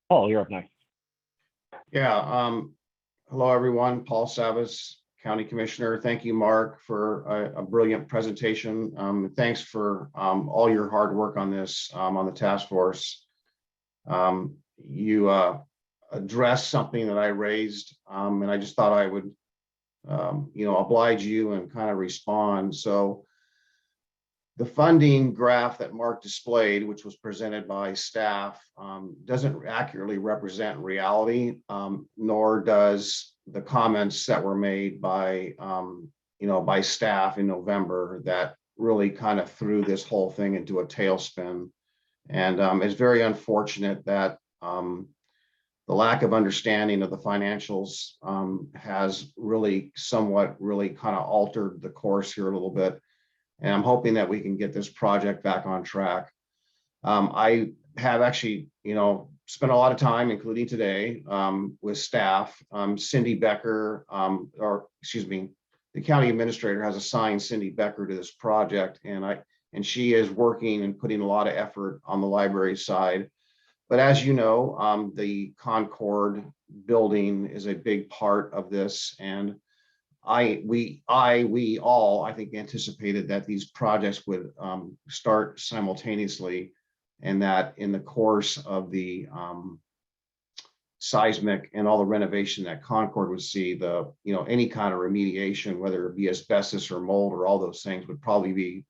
Paul, you're up next. Yeah. Hello, everyone. Paul Savas, County Commissioner. Thank you, Mark, for a brilliant presentation. Thanks for all your hard work on this, on the task force. You addressed something that I raised, and I just thought I would, oblige you and kind of respond. So the funding graph that Mark displayed, which was presented by staff, doesn't accurately represent reality, nor does the comments that were made by, by staff in November that really kind of threw this whole thing into a tailspin. And it's very unfortunate that the lack of understanding of the financials has really kind of altered the course here a little bit. And I'm hoping that we can get this project back on track. I have actually, spent a lot of time, including today, with staff. Cindy Becker, the county administrator has assigned Cindy Becker to this project, and she is working and putting a lot of effort on the library side. But as you know, the Concord building is a big part of this, and we all, I think, anticipated that these projects would start simultaneously, and that in the course of the seismic and all the renovation that Concord would see, any kind of remediation, whether it be asbestos or mold or all those things, would probably be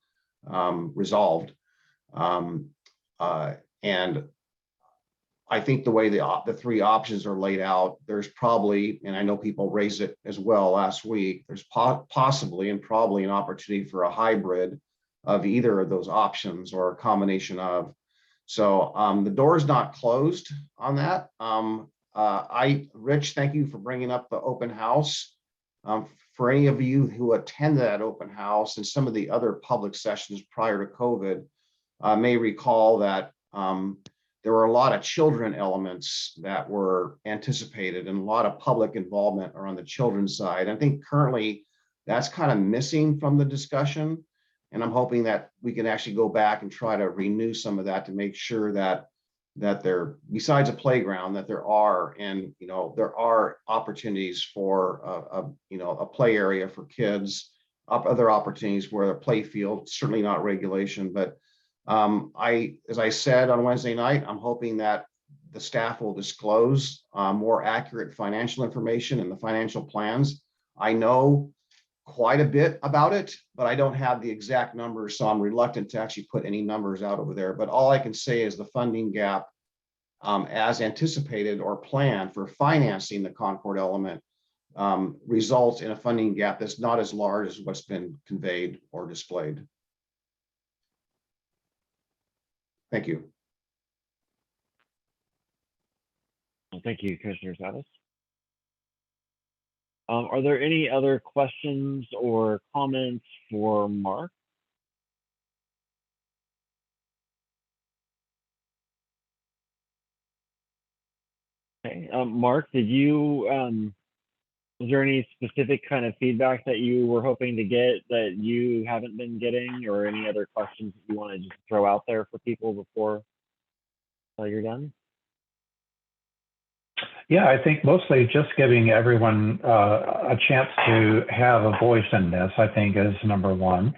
resolved. And I think the way the three options are laid out, there's probably, and I know people raised it as well last week, there's possibly and probably an opportunity for a hybrid of either of those options or a combination of. So the door is not closed on that. Rich, thank you for bringing up the open house. For any of you who attended that open house and some of the other public sessions prior to COVID, may recall that there were a lot of children elements that were anticipated and a lot of public involvement around the children's side. I think currently that's kind of missing from the discussion. And I'm hoping that we can actually go back and try to renew some of that to make sure that there, besides a playground, that there are, and there are opportunities for a play area for kids, other opportunities where a play field, certainly not regulation, but as I said on Wednesday night, I'm hoping that the staff will disclose more accurate financial information and the financial plans. I know quite a bit about it, but I don't have the exact numbers, so I'm reluctant to actually put any numbers out over there. But all I can say is the funding gap, as anticipated or planned for financing the Concord element, results in a funding gap that's not as large as what's been conveyed or displayed. Thank you. Well, thank you, Commissioner Savis. Are there any other questions or comments for Mark? Okay, Mark, did you, was there any specific kind of feedback that you were hoping to get that you haven't been getting, or any other questions that you want to just throw out there for people before you're done? Yeah, I think mostly just giving everyone a chance to have a voice in this, I think, is number one.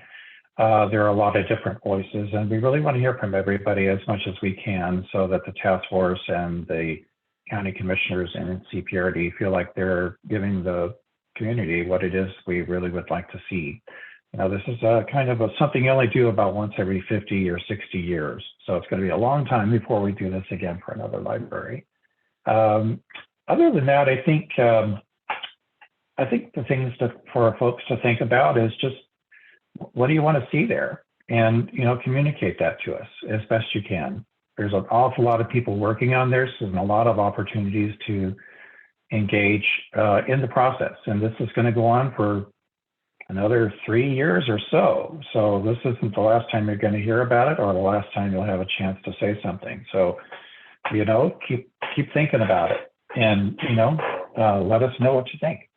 There are a lot of different voices, and we really want to hear from everybody as much as we can so that the task force and the county commissioners and CPRD feel like they're giving the community what it is we really would like to see. This is kind of something you only do about once every 50 or 60 years. So it's going to be a long time before we do this again for another library. Other than that, I think the things for folks to think about is just, what do you want to see there? And, communicate that to us as best you can. There's an awful lot of people working on this and a lot of opportunities to engage in the process. And this is going to go on for another 3 years or so. So this isn't the last time you're going to hear about it or the last time you'll have a chance to say something. So, keep thinking about it, and, let us know what you think.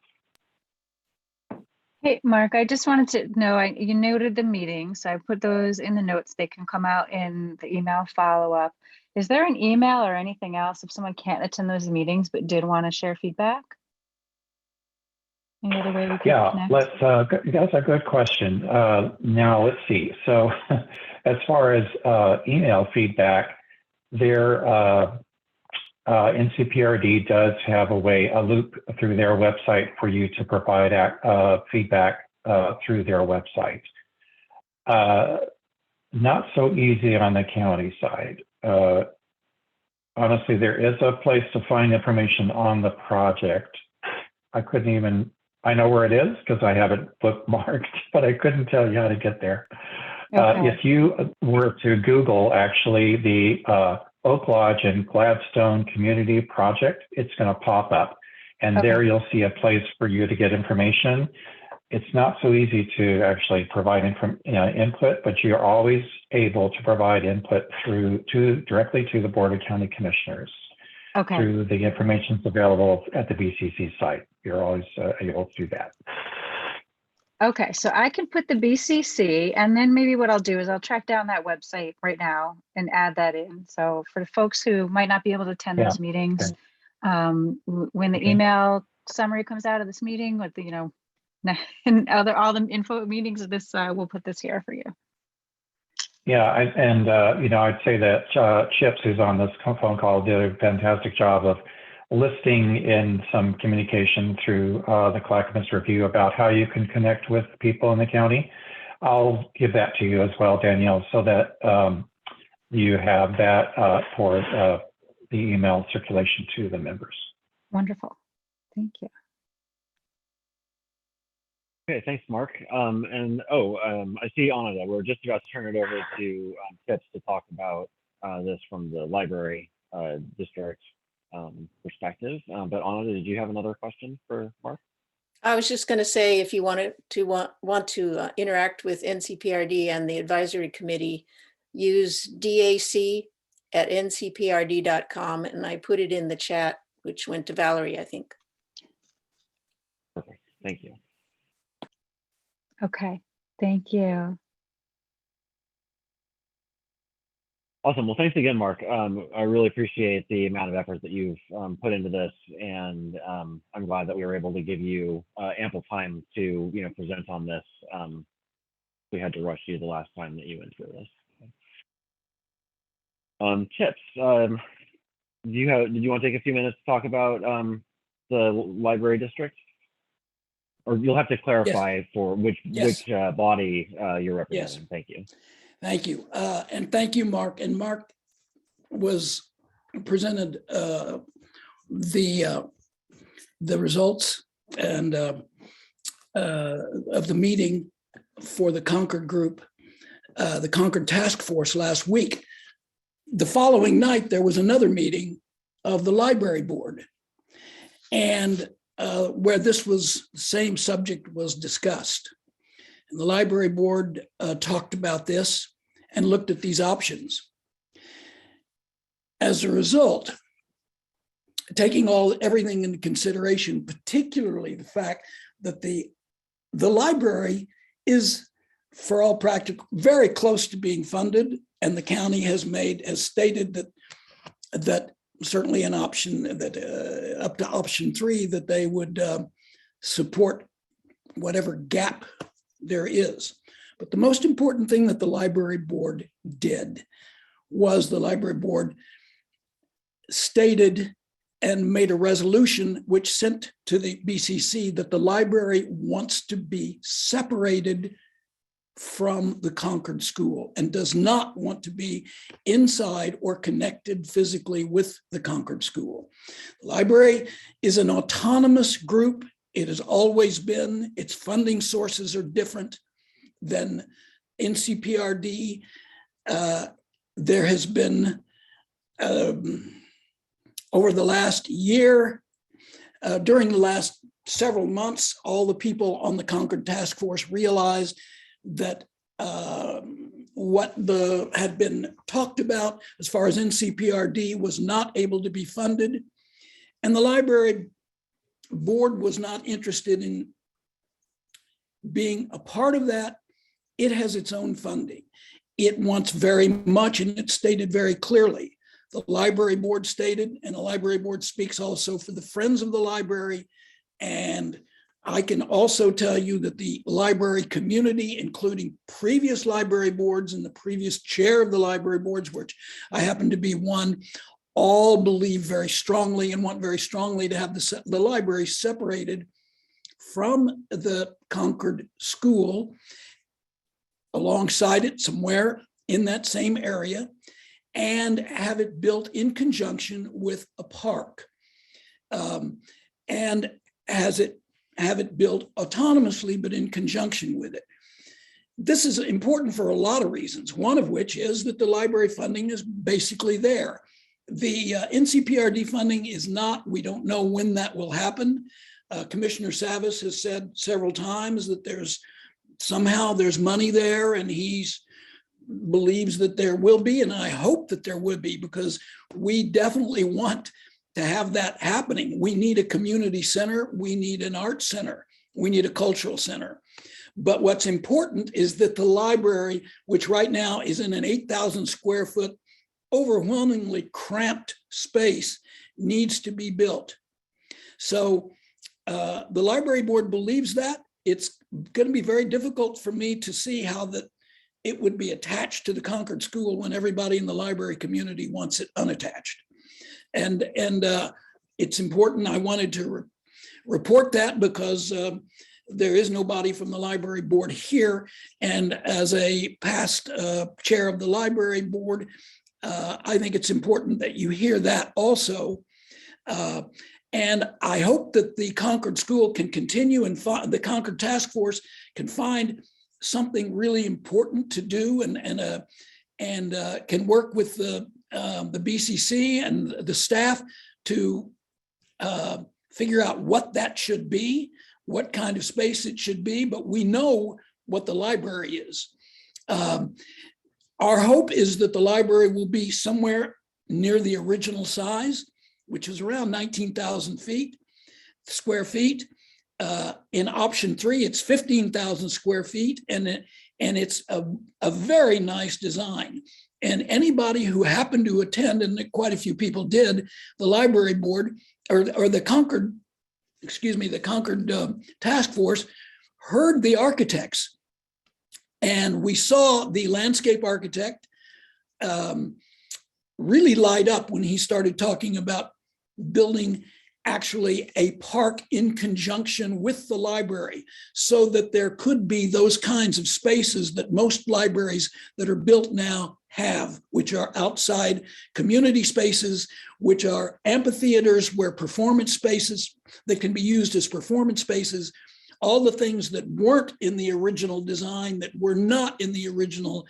Hey, Mark, I just wanted to know, you noted the meeting, so I put those in the notes. They can come out in the email follow-up. Is there an email or anything else if someone can't attend those meetings but did want to share feedback? Any other way we could connect? That's a good question. Now, let's see. So as far as email feedback, NCPRD does have a loop through their website for you to provide feedback through their website. Not so easy on the county side. Honestly, there is a place to find information on the project. I know where it is because I have it bookmarked, but I couldn't tell you how to get there. Okay. If you were to Google, actually, the Oak Lodge and Gladstone Community Project, it's going to pop up. And there you'll see a place for you to get information. It's not so easy to actually provide input, but you're always able to provide input directly to the Board of County Commissioners through the information available at the BCC site. You're always able to do that. Okay, so I can put the BCC, and then maybe what I'll do is I'll track down that website right now and add that in. So for the folks who might not be able to attend those meetings, when the email summary comes out of this meeting with the, and all the info meetings of this, we'll put this here for you. Yeah, I'd say that Chips, who's on this phone call, did a fantastic job of listing in some communication through the Clackamas Review about how you can connect with people in the county. I'll give that to you as well, Danielle, so that you have that for the email circulation to the members. Wonderful. Thank you. Okay, thanks, Mark. I see Anna that we're just about to turn it over to Tips to talk about this from the library district perspective. But Anna, did you have another question for Mark? I was just going to say, if you want to interact with NCPRD and the advisory committee, use dac@ncprd.com, and I put it in the chat, which went to Valerie, I think. Perfect. Thank you. Okay, thank you. Awesome. Well, thanks again, Mark. I really appreciate the amount of effort that you've put into this, and I'm glad that we were able to give you ample time to, present on this. We had to rush you the last time that you went through this. Chips, did you want to take a few minutes to talk about the library district? Or you'll have to clarify for which body you're representing. Yes. Thank you. Thank you. And thank you, Mark. And Mark was presented the results and of the meeting for the Concord group, the Concord Task Force last week. The following night, there was another meeting of the library board, and where this was, the same subject was discussed. And the library board talked about this and looked at these options. As a result, taking everything into consideration, particularly the fact that the library is, for all practical, very close to being funded, and the county has stated that certainly an option that up to option 3 that they would support whatever gap there is. But the most important thing that the library board did was the library board stated and made a resolution which sent to the BCC that the library wants to be separated from the Concord School and does not want to be inside or connected physically with the Concord School. The library is an autonomous group. It has always been. Its funding sources are different than NCPRD. There has been, over the last year, during the last several months, all the people on the Concord Task Force realized that what had been talked about as far as NCPRD was not able to be funded, and the library board was not interested in being a part of that. It has its own funding. It wants very much, and it stated very clearly, the library board stated, and the library board speaks also for the Friends of the Library. And I can also tell you that the library community, including previous library boards and the previous chair of the library boards, which I happen to be one, all believe very strongly and want very strongly to have the library separated from the Concord School, alongside it somewhere in that same area, and have it built in conjunction with a park, and have it built autonomously, but in conjunction with it. This is important for a lot of reasons, one of which is that the library funding is basically there. The NCPRD funding is not, we don't know when that will happen. Commissioner Savas has said several times that there's money there, and he believes that there will be, and I hope that there will be, because we definitely want to have that happening. We need a community center, we need an art center, we need a cultural center. But what's important is that the library, which right now is in an 8,000 square foot, overwhelmingly cramped space, needs to be built. So the library board believes that. It's going to be very difficult for me to see how that it would be attached to the Concord School when everybody in the library community wants it unattached. And it's important. I wanted to report that because there is nobody from the library board here. And as a past chair of the library board, I think it's important that you hear that also. And I hope that the Concord School can continue, and the Concord Task Force can find something really important to do, and can work with the BCC and the staff to figure out what that should be, what kind of space it should be. But we know what the library is. Our hope is that the library will be somewhere near the original size, which is around 19,000 square feet. In option 3, it's 15,000 square feet, and it's a very nice design. And anybody who happened to attend, and quite a few people did, the library board or the Concord, the Concord task force heard the architects. And we saw the landscape architect really light up when he started talking about building actually a park in conjunction with the library, so that there could be those kinds of spaces that most libraries that are built now have, which are outside community spaces, which are amphitheaters where performance spaces that can be used as performance spaces, all the things that weren't in the original design, that were not in the original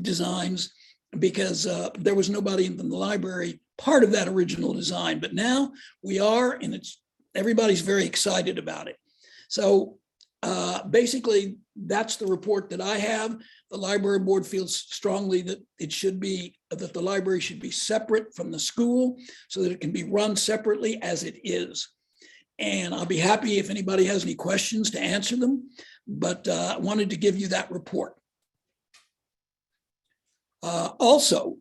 designs, because there was nobody in the library part of that original design. But now we are, and everybody's very excited about it. So basically, that's the report that I have. The library board feels strongly that that the library should be separate from the school so that it can be run separately as it is. And I'll be happy if anybody has any questions to answer them, but I wanted to give you that report. Also,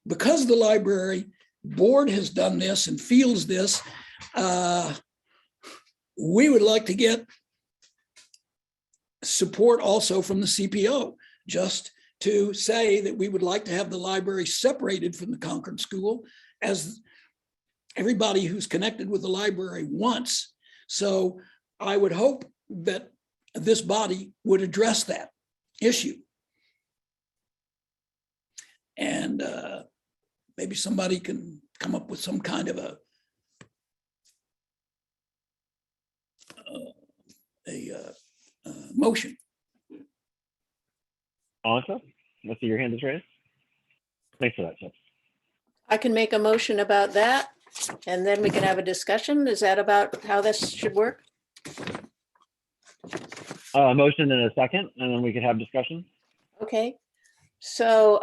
because the library board has done this and feels this, we would like to get support also from the CPO, just to say that we would like to have the library separated from the Concord School, as everybody who's connected with the library wants. So I would hope that this body would address that issue. And maybe somebody can come up with some kind of a motion. Annika, I see your hand is raised. Thanks for that, Chip. I can make a motion about that, and then we can have a discussion. Is that about how this should work? A motion and a second, and then we could have discussion. Okay. So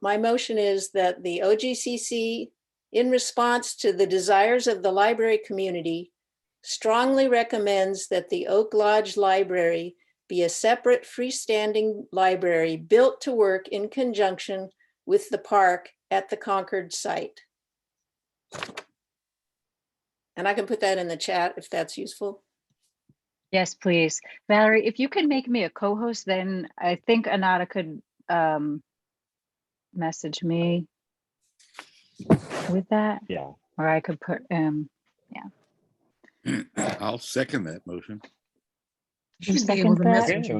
my motion is that the OGCC, in response to the desires of the library community, strongly recommends that the Oak Lodge Library be a separate freestanding library built to work in conjunction with the park at the Concord site. And I can put that in the chat if that's useful. Yes, please. Valerie, if you could make me a co-host, then I think Anata could message me with that. Yeah. Or I could put, yeah. I'll second that motion. You Should be able second to that? message Okay, a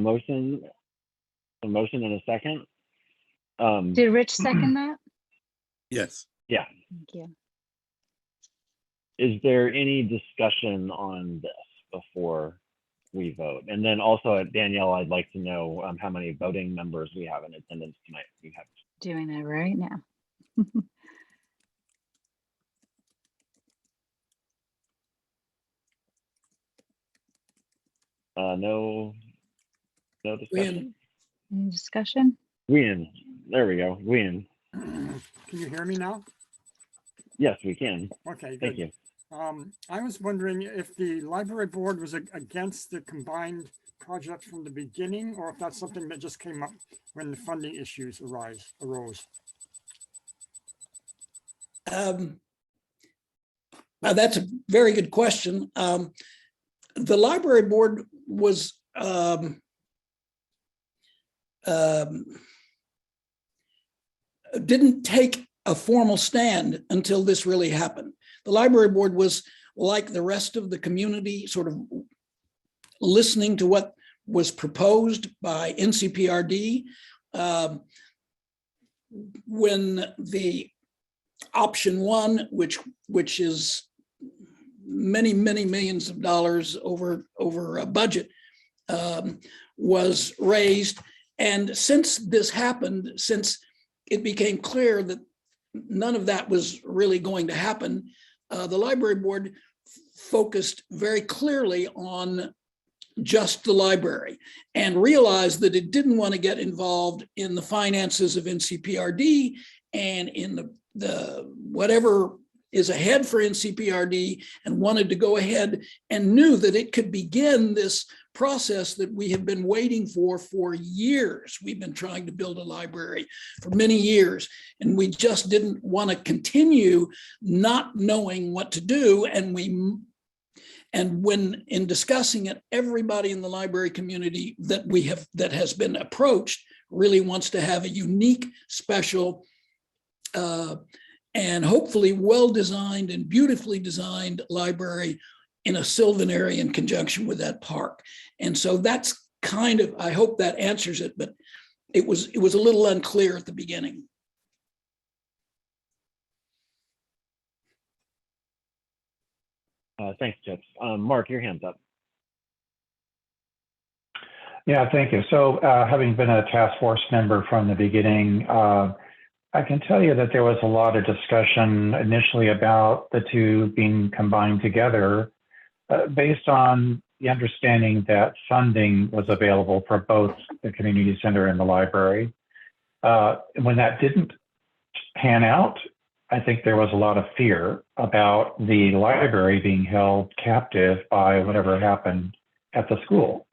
motion and a second. Did Rich second that? Yes. Yeah. Thank you. Is there any discussion on this before we vote? And then also, Danielle, I'd like to know how many voting members we have in attendance tonight. We have Doing that right now. no discussion. Any discussion? Win. There we go. Win. Can you hear me now? Yes, we can. Okay, Thank good. you. I was wondering if the library board was against the combined project from the beginning, or if that's something that just came up when the funding issues arose. That's a very good question. The library board was didn't take a formal stand until this really happened. The library board was, like the rest of the community, sort of listening to what was proposed by NCPRD. When the option one, which is many millions of dollars over a budget, was raised. And since this happened, since it became clear that none of that was really going to happen, the library board focused very clearly on just the library and realized that it didn't want to get involved in the finances of NCPRD and in the whatever is ahead for NCPRD, and wanted to go ahead and knew that it could begin this process that we have been waiting for years. We've been trying to build a library for many years, and we just didn't want to continue not knowing what to do. And when in discussing it, everybody in the library community that has been approached really wants to have a unique, special, and hopefully well-designed and beautifully designed library in a sylvan area in conjunction with that park. And so that's kind of, I hope that answers it, but it was a little unclear at the beginning. Thanks, Chips. Mark, your hand's up. Yeah, thank you. So having been a task force member from the beginning, I can tell you that there was a lot of discussion initially about the two being combined together based on the understanding that funding was available for both the community center and the library. When that didn't pan out, I think there was a lot of fear about the library being held captive by whatever happened at the school.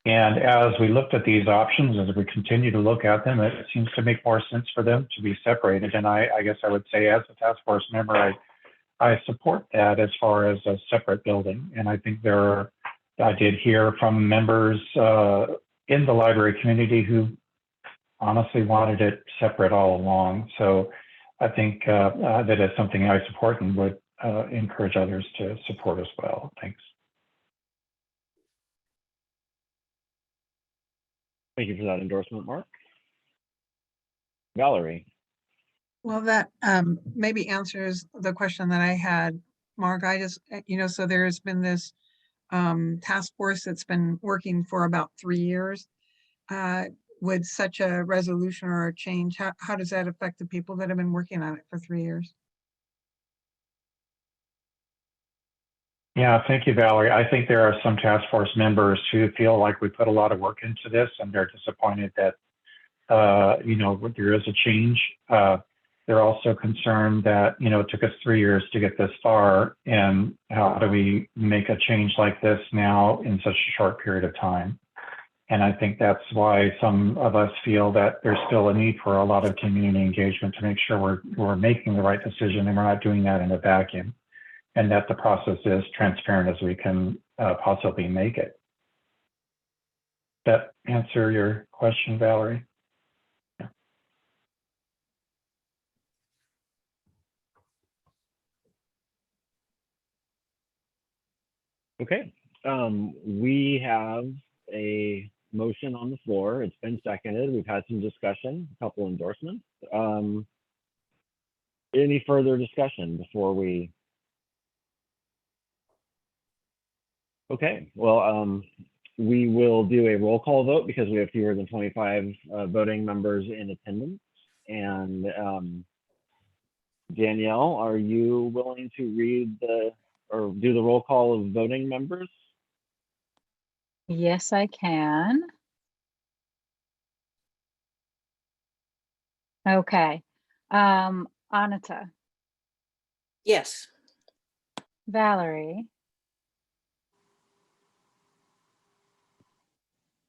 And as we looked at these options, as we continue to look at them, it seems to make more sense for them to be separated. And I guess I would say, as a task force member, I support that as far as a separate building. And I think I did hear from members in the library community who honestly wanted it separate all along. So I think that is something I support and would encourage others to support as well. Thanks. Thank you for that endorsement, Mark. Valerie. Well, that maybe answers the question that I had, Mark. I just, so there's been this task force that's been working for about 3 years. Would such a resolution or a change, how does that affect the people that have been working on it for 3 years? Yeah, thank you, Valerie. I think there are some task force members who feel like we put a lot of work into this, and they're disappointed that, there is a change. They're also concerned that, it took us 3 years to get this far, and how do we make a change like this now in such a short period of time? And I think that's why some of us feel that there's still a need for a lot of community engagement to make sure we're making the right decision and we're not doing that in a vacuum, and that the process is transparent as we can possibly make it. That answer your question, Valerie? Yeah. Okay. We have a motion on the floor. It's been seconded. We've had some discussion, a couple endorsements. Any further discussion before we? Okay, well, we will do a roll call vote because we have fewer than 25 voting members in attendance. And Danielle, are you willing to read or do the roll call of voting members? Yes, I can. Okay. Anita. Yes. Valerie.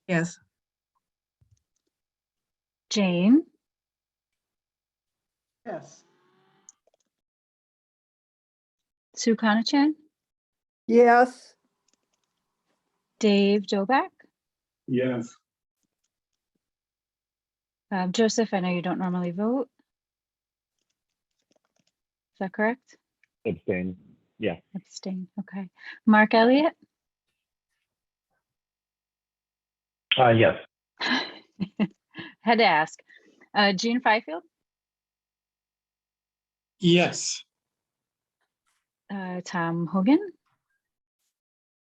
Yes. Jane. Yes. Sue Conachan. Yes. Dave Dobak. Yes. Joseph, I know you don't normally vote. Is that correct? Abstain. Yeah. Abstain. Okay. Mark Elliott. Yes. Had to ask. Jean Fifield. Yes. Tom Hogan.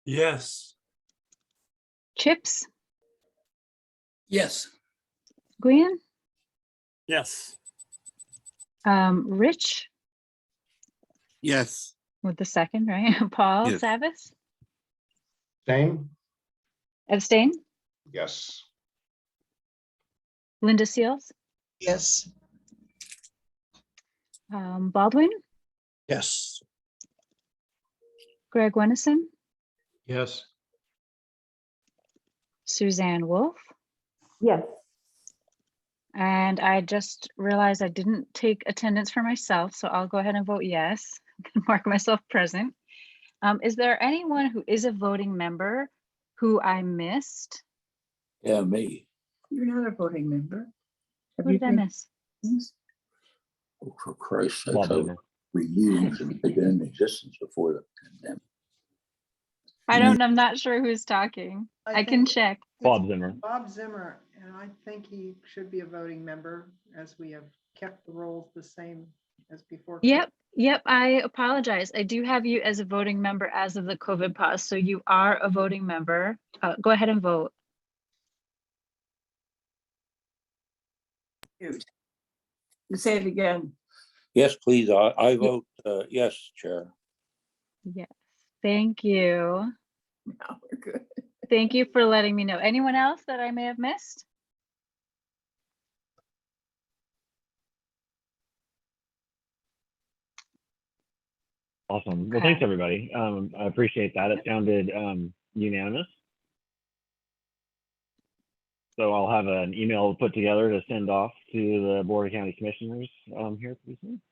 Yes. Chips. Yes. Gwen. Yes. Rich Yes. with the second, right? Paul Yes. Savas. Same? Abstain? Yes. Linda Seals? Yes. Baldwin? Yes. Greg Wennison? Yes. Suzanne Wolf? Yes. And I just realized I didn't take attendance for myself, so I'll go ahead and vote yes. Mark myself present. Is there anyone who is a voting member who I missed? Yeah, me. You're not a voting member. Who did I miss? Oh, for Christ's sake, Bob I was Zimmer. meetings and they've been in existence before the pandemic. I don't, I'm not sure who's talking. I can think check. Bob Zimmer. Bob Zimmer, and I think he should be a voting member as we have kept the roles the same as before. Yep, I apologize. I do have you as a voting member as of the COVID pause, so you are a voting member. Go ahead and vote. Say it again. Yes, please. I vote yes, Chair. Yes, thank you. No, we're good. Thank you for letting me know. Anyone else that I may have missed? Awesome. Well, thanks everybody. I appreciate that. It sounded unanimous. So I'll have an email put together to send off to the Board of County Commissioners here pretty soon.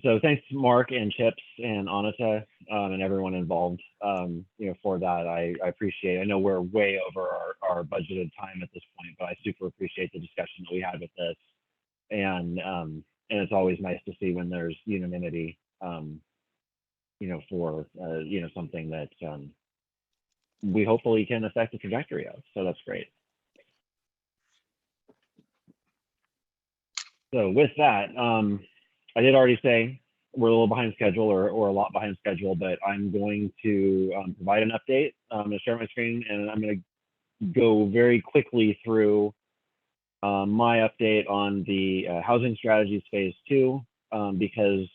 So thanks Mark and Chips and Anita and everyone involved, for that. I appreciate it. I know we're way over our budgeted time at this point, but I super appreciate the discussion that we had with this. And it's always nice to see when there's unanimity, for, something that we hopefully can affect the trajectory of. So that's great. So with that, I did already say we're a little behind schedule or a lot behind schedule, but I'm going to provide an update. I'm going to share my screen and I'm going to go very quickly through my update on the housing strategies phase 2, because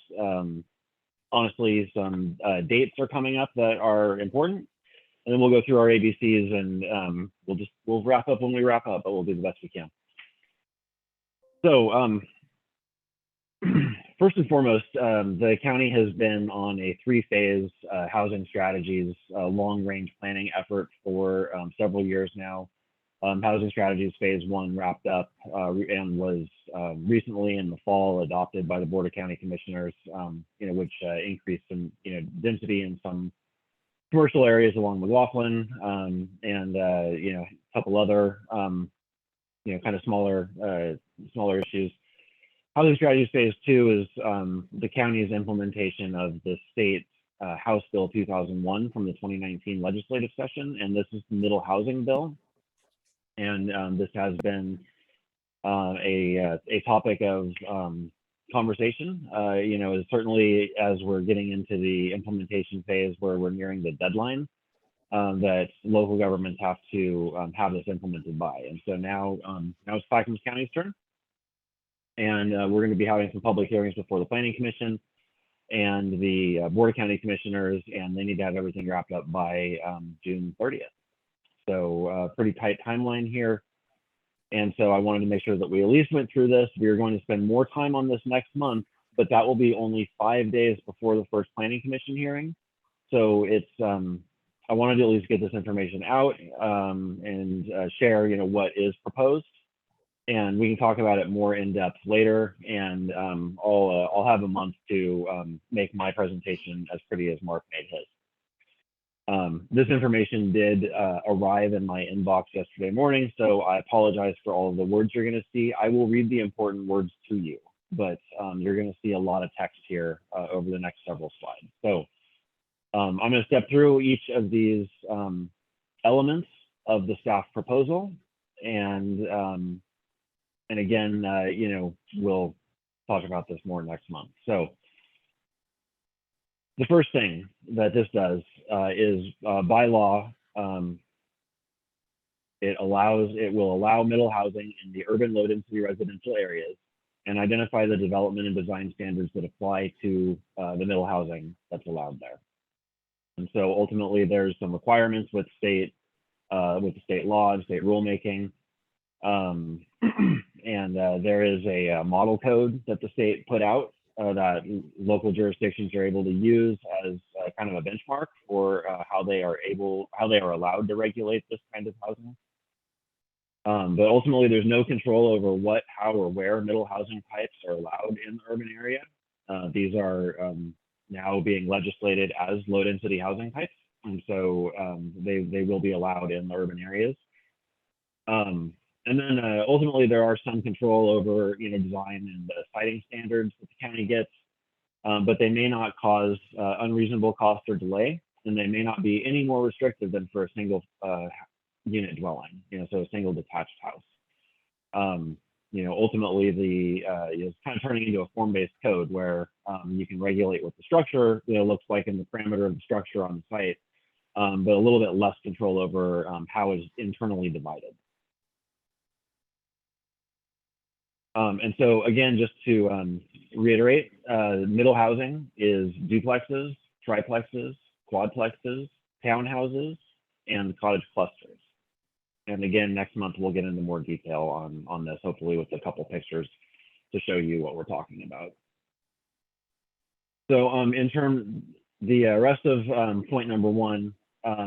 honestly, some dates are coming up that are important. And then we'll go through our ABCs and we'll wrap up when we wrap up, but we'll do the best we can. So first and foremost, the county has been on a 3-phase housing strategies long-range planning effort for several years now. Housing strategies phase 1 wrapped up and was recently in the fall adopted by the Board of County Commissioners, which increased some density in some commercial areas along McLaughlin, and a couple other kind of smaller issues. Housing strategies phase 2 is the county's implementation of the state House Bill 2001 from the 2019 legislative session, and this is the middle housing bill. And this has been a topic of conversation, certainly as we're getting into the implementation phase where we're nearing the deadline that local governments have to have this implemented by. And so now it's Clackamas County's turn. And we're going to be having some public hearings before the Planning Commission and the Board of County Commissioners, and they need to have everything wrapped up by June 30th. So pretty tight timeline here. And so I wanted to make sure that we at least went through this. We are going to spend more time on this next month, but that will be only 5 days before the first Planning Commission hearing. So it's, I wanted to at least get this information out and share, what is proposed. And we can talk about it more in depth later. And I'll have a month to make my presentation as pretty as Mark made his. This information did arrive in my inbox yesterday morning, so I apologize for all of the words you're going to see. I will read the important words to you, but you're going to see a lot of text here over the next several slides. So I'm going to step through each of these elements of the staff proposal, and again, we'll talk about this more next month. So the first thing that this does is by law, it will allow middle housing in the urban low density residential areas and identify the development and design standards that apply to the middle housing that's allowed there. And so ultimately there's some requirements with state with the state law and state rulemaking. And there is a model code that the state put out that local jurisdictions are able to use as kind of a benchmark for how they are allowed to regulate this kind of housing. But ultimately, there's no control over what, how, or where middle housing types are allowed in the urban area. These are now being legislated as low density housing types, and so they will be allowed in the urban areas. And then ultimately, there are some control over design and siting standards that the county gets, but they may not cause unreasonable cost or delay, and they may not be any more restrictive than for a single unit dwelling, so a single detached house. Ultimately, it's kind of turning into a form-based code where you can regulate what the structure looks like in the parameter of the structure on the site, but a little bit less control over how it's internally divided. And so again, just to reiterate, middle housing is duplexes, triplexes, quadplexes, townhouses, and cottage clusters. And again, next month we'll get into more detail on this, hopefully with a couple pictures to show you what we're talking about. So the rest of point number one,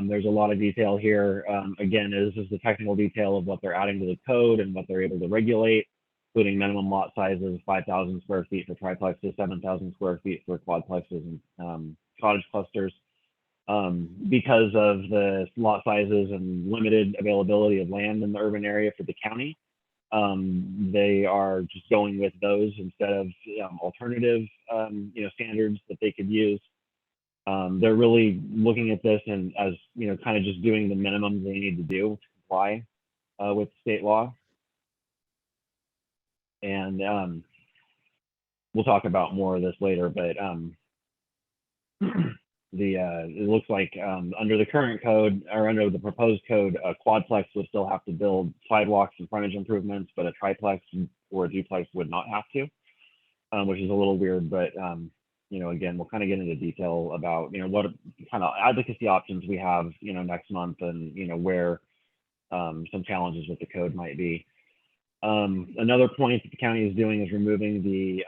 there's a lot of detail here. Again, this is the technical detail of what they're adding to the code and what they're able to regulate, including minimum lot sizes, 5,000 square feet for triplexes, 7,000 square feet for quadplexes and cottage clusters. Because of the lot sizes and limited availability of land in the urban area for the county, they are just going with those instead of alternative standards that they could use. They're really looking at this and as kind of just doing the minimums they need to do to comply with state law. And we'll talk about more of this later, but it looks like under the current code or under the proposed code, a quadplex would still have to build sidewalks and frontage improvements, but a triplex or a duplex would not have to, which is a little weird. But again, we'll kind of get into detail about what kind of advocacy options we have next month, and where some challenges with the code might be. Another point that the county is doing is removing the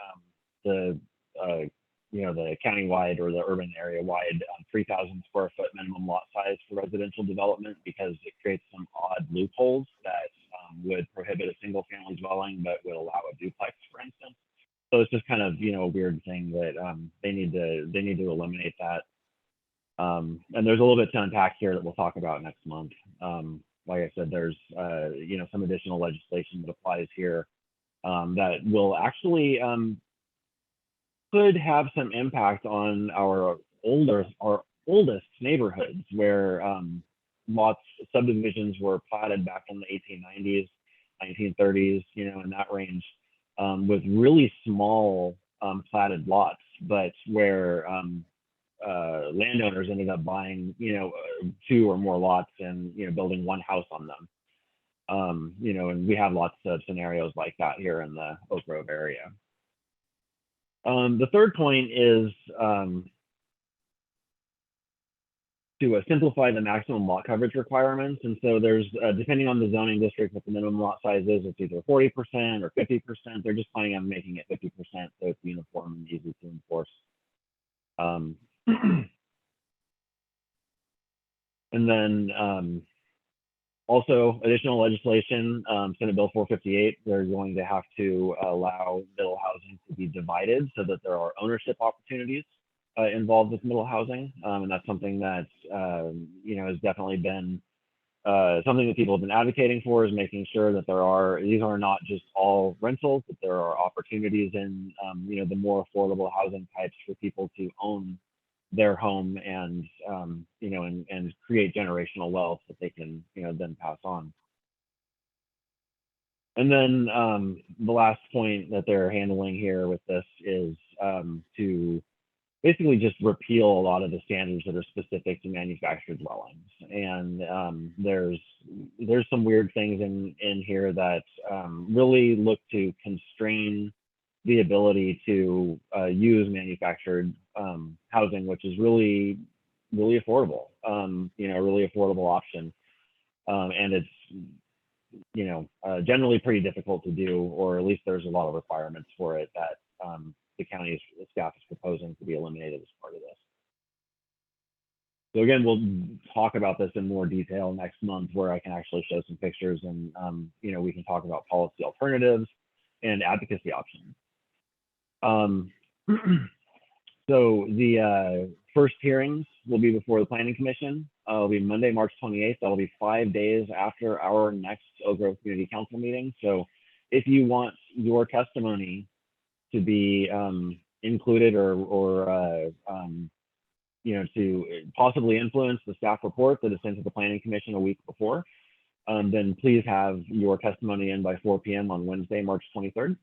countywide or the urban area wide 3,000 square foot minimum lot size for residential development, because it creates some odd loopholes that would prohibit a single family dwelling but would allow a duplex, for instance. So it's just kind of a weird thing that they need to eliminate that. And there's a little bit to unpack here that we'll talk about next month. Like I said, there's some additional legislation that applies here that will actually could have some impact on our oldest neighborhoods where subdivisions were platted back in the 1890s, 1930s, in that range, with really small platted lots, but where landowners ended up buying, 2 or more lots and, building one house on them. And we have lots of scenarios like that here in the Oak Grove area. The third point is to simplify the maximum lot coverage requirements. And so there's, depending on the zoning district, what the minimum lot size is, it's either 40% or 50%. They're just planning on making it 50% so it's uniform and easy to enforce. And then also additional legislation, Senate Bill 458, they're going to have to allow middle housing to be divided so that there are ownership opportunities involved with middle housing. And that's something that, has definitely been something that people have been advocating for, is making sure that these are not just all rentals, that there are opportunities in, the more affordable housing types for people to own their home and, and create generational wealth that they can, then pass on. And then the last point that they're handling here with this is to basically just repeal a lot of the standards that are specific to manufactured dwellings. And there's some weird things in here that really look to constrain the ability to use manufactured housing, which is really affordable, a really affordable option. And it's, generally pretty difficult to do, or at least there's a lot of requirements for it that the county's staff is proposing to be eliminated as part of this. So again, we'll talk about this in more detail next month, where I can actually show some pictures, and we can talk about policy alternatives and advocacy options. So the first hearings will be before the Planning Commission. It'll be Monday, March 28th. That'll be 5 days after our next Oak Grove Community Council meeting. So if you want your testimony to be included or to possibly influence the staff report that is sent to the Planning Commission a week before, then please have your testimony in by 4 p.m. on Wednesday, March 23rd.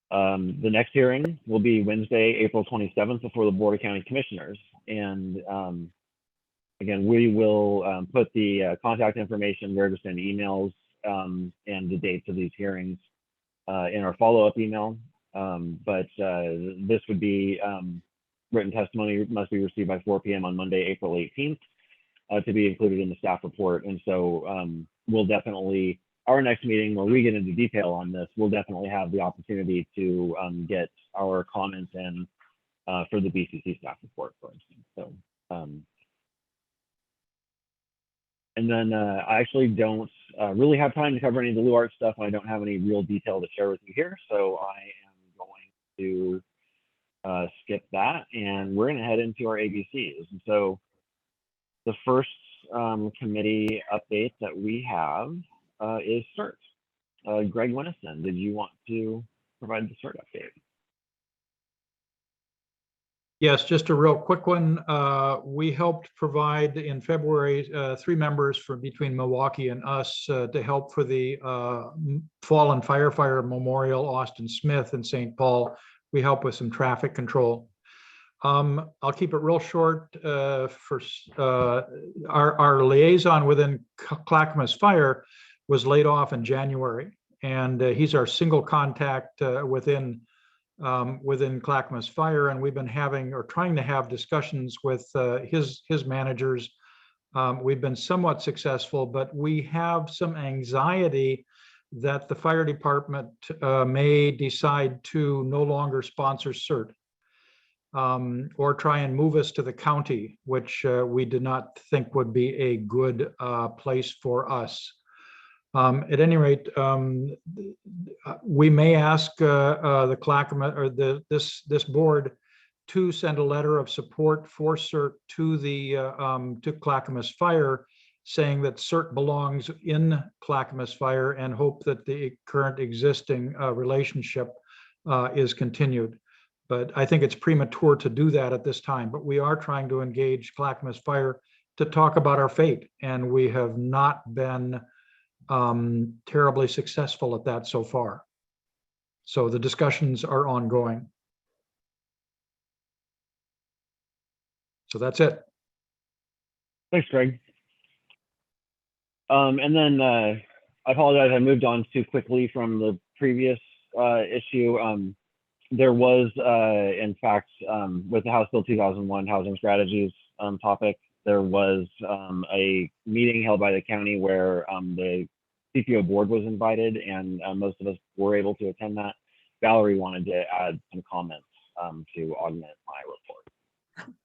The next hearing will be Wednesday, April 27th before the Board of County Commissioners. And again, we will put the contact information, where to send emails, and the dates of these hearings in our follow-up email. But this would be written testimony must be received by 4 p.m. on Monday, April 18th to be included in the staff report. And so we'll definitely, our next meeting where we get into detail on this, we'll definitely have the opportunity to get our comments in for the BCC staff report, for instance. So, and then I actually don't really have time to cover any of the LUART stuff. I don't have any real detail to share with you here. So I am going to skip that, and we're going to head into our ABCs. And so the first committee update that we have is CERT. Greg Winnison, did you want to provide the CERT update? Yes, just a real quick one. We helped provide in February 3 members from between Milwaukee and us to help for the Fallen Firefighter Memorial, Austin Smith in St. Paul. We help with some traffic control. I'll keep it real short. For our liaison within Clackamas Fire was laid off in January, and he's our single contact within Clackamas Fire, and we've been having or trying to have discussions with his managers. We've been somewhat successful, but we have some anxiety that the fire department may decide to no longer sponsor CERT or try and move us to the county, which we did not think would be a good place for us. At any rate, we may ask the Clackamas or this board to send a letter of support for CERT to the to Clackamas Fire, saying that CERT belongs in Clackamas Fire, and hope that the current existing relationship is continued. But I think it's premature to do that at this time. But we are trying to engage Clackamas Fire to talk about our fate, and we have not been terribly successful at that so far. So the discussions are ongoing. So that's it. Thanks, Greg. And then I apologize, I moved on too quickly from the previous issue. There was, in fact, with the House Bill 2001 Housing Strategies topic, there was a meeting held by the county where the CPO board was invited, and most of us were able to attend that. Valerie wanted to add some comments to augment my report.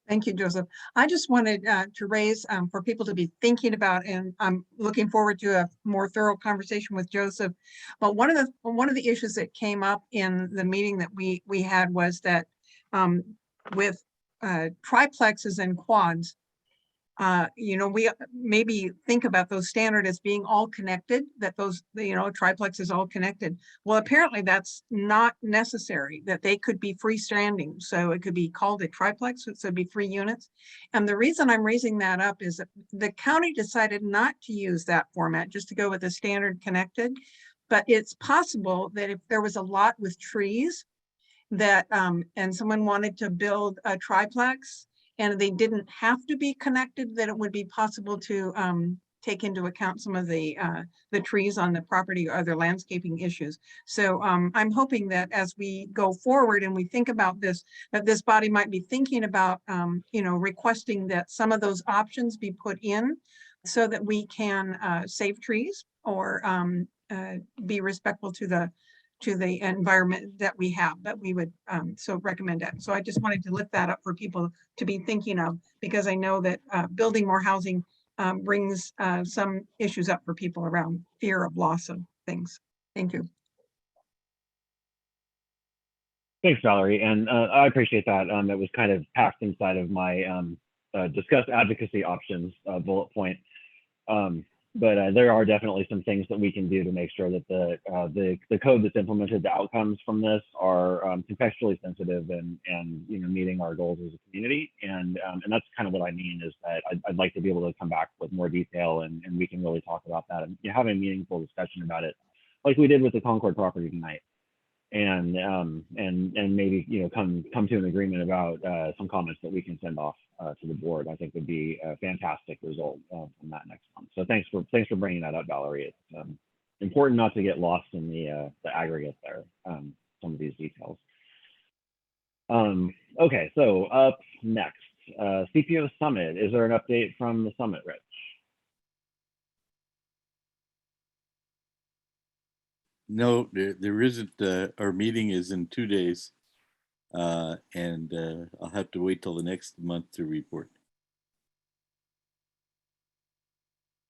Thank you, Joseph. I just wanted to raise for people to be thinking about, and I'm looking forward to a more thorough conversation with Joseph. But one of the issues that came up in the meeting that we had was that with triplexes and quads, we maybe think about those standard as being all connected, that those, triplex is all connected. Well, apparently that's not necessary, that they could be freestanding. So it could be called a triplex, so it'd be 3 units. And the reason I'm raising that up is that the county decided not to use that format, just to go with the standard connected. But it's possible that if there was a lot with trees that, and someone wanted to build a triplex, and they didn't have to be connected, that it would be possible to take into account some of the trees on the property or other landscaping issues. So I'm hoping that as we go forward and we think about this, that this body might be thinking about, requesting that some of those options be put in so that we can save trees or be respectful to the environment that we have, that we would so recommend it. So I just wanted to lift that up for people to be thinking of, because I know that building more housing brings some issues up for people around fear of loss of things. Thank you. Thanks, Valerie. And I appreciate that. It was kind of packed inside of my discuss advocacy options bullet point. But there are definitely some things that we can do to make sure that the code that's implemented, the outcomes from this are contextually sensitive and meeting our goals as a community. And that's kind of what I mean is that I'd like to be able to come back with more detail and we can really talk about that and have a meaningful discussion about it, like we did with the Concord property tonight. And maybe come to an agreement about some comments that we can send off to the board. I think would be a fantastic result from that next month. So thanks for bringing that up, Valerie. It's important not to get lost in the aggregate there, some of these details. Okay, so up next, CPO Summit. Is there an update from the summit, Rich? No, there isn't. Our meeting is in 2 days, and I'll have to wait till the next month to report.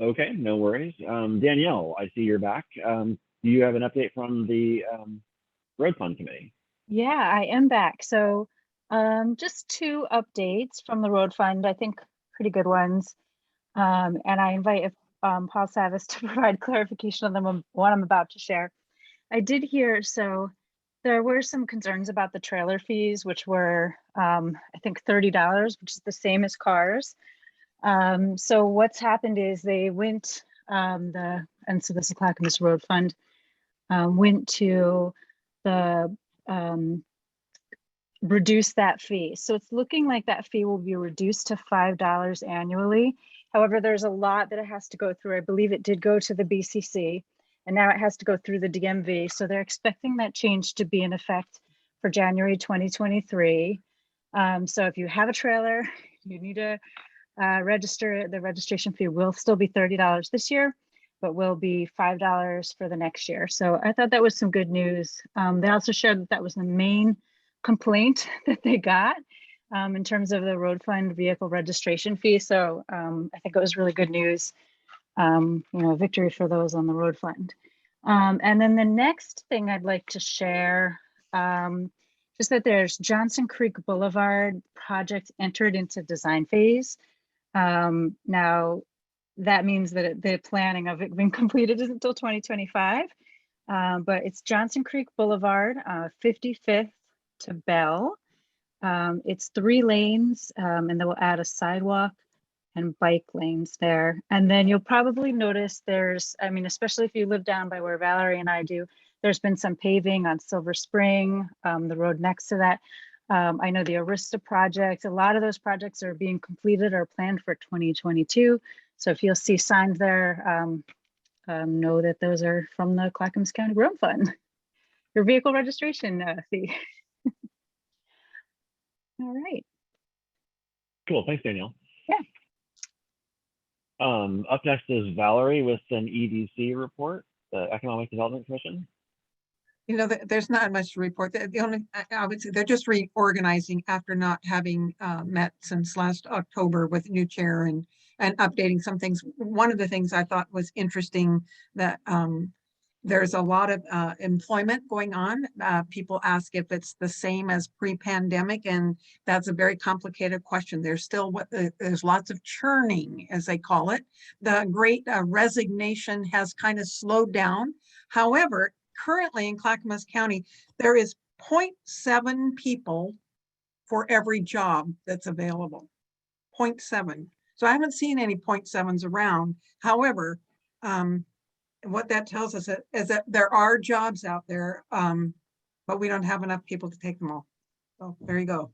Okay, no worries. Danielle, I see you're back. Do you have an update from the Road Fund Committee? Yeah, I am back. So just 2 updates from the Road Fund, I think pretty good ones. And I invite Paul Savis to provide clarification on them, what I'm about to share. I did hear, so there were some concerns about the trailer fees, which were, I think $30, which is the same as cars. So what's happened is they went, and so this is Clackamas Road Fund, went to the reduce that fee. So it's looking like that fee will be reduced to $5 annually. However, there's a lot that it has to go through. I believe it did go to the BCC. And now it has to go through the DMV. So they're expecting that change to be in effect for January 2023. So if you have a trailer, you need to register. The registration fee will still be $30 this year, but will be $5 for the next year. So I thought that was some good news. They also shared that that was the main complaint that they got in terms of the road fund vehicle registration fee. So I think it was really good news. Victory for those on the road fund. And then the next thing I'd like to share, just that there's Johnson Creek Boulevard project entered into design phase. Now that means that the planning of it being completed isn't until 2025, but it's Johnson Creek Boulevard, 55th to Bell. It's 3 lanes, and they will add a sidewalk and bike lanes there. And then you'll probably notice there's, especially if you live down by where Valerie and I do, there's been some paving on Silver Spring, the road next to that. I know the Arista project, a lot of those projects are being completed or planned for 2022. So if you'll see signs there, know that those are from the Clackamas County Road Fund, your vehicle registration fee. All right. Cool, thanks, Danielle. Yeah. Up next is Valerie with an EDC report, the Economic Development Commission. There's not much to report. The only, I would say, they're just reorganizing after not having met since last October with new chair and updating some things. One of the things I thought was interesting that there's a lot of employment going on. People ask if it's the same as pre-pandemic, and that's a very complicated question. There's still there's lots of churning, as they call it. The great resignation has kind of slowed down. However, currently in Clackamas County, there is 0.7 people for every job that's available. 0.7. So I haven't seen any 0.7s around. However, what that tells us is that there are jobs out there, but we don't have enough people to take them all. So there you go.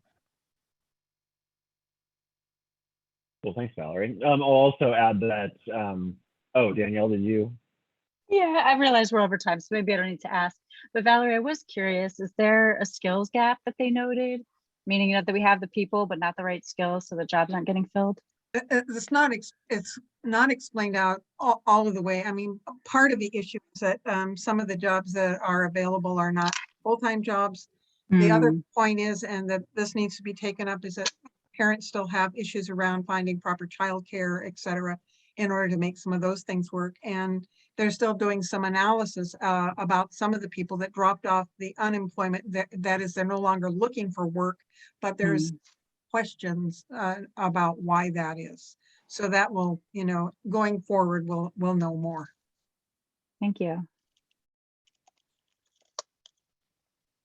Well, thanks, Valerie. I'll also add that Oh, Danielle, did you? Yeah, I realize we're over time, so maybe I don't need to ask. But Valerie, I was curious, is there a skills gap that they noted? Meaning, that we have the people, but not the right skills, so the jobs aren't getting filled? It's not, it's not explained out all of the way. I mean, part of the issue is that some of the jobs that are available are not full-time jobs. The other point is, and that this needs to be taken up, is that parents still have issues around finding proper childcare, et cetera, in order to make some of those things work. And they're still doing some analysis about some of the people that dropped off the unemployment. That is, they're no longer looking for work, but there's questions about why that is. So that will, you know, going forward, we'll know more. Thank you.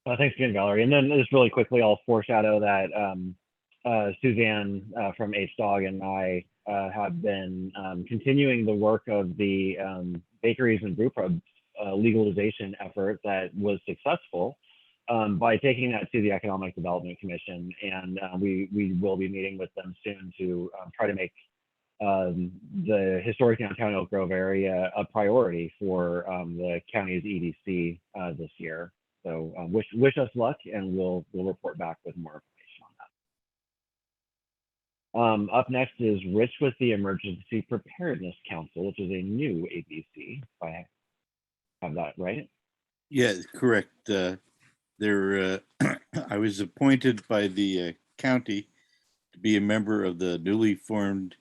Thanks again, Valerie. And then just really quickly, I'll foreshadow that Suzanne from HDOG and I have been continuing the work of the bakeries and brew pubs legalization effort that was successful by taking that to the Economic Development Commission. And we will be meeting with them soon to try to make the historic downtown Oak Grove area a priority for the county's EDC this year. So wish us luck, and we'll report back with more information on that. Up next is Rich with the Emergency Preparedness Council, which is a new ABC, if I have that right. Yeah, correct. I was appointed by the county to be a member of the newly formed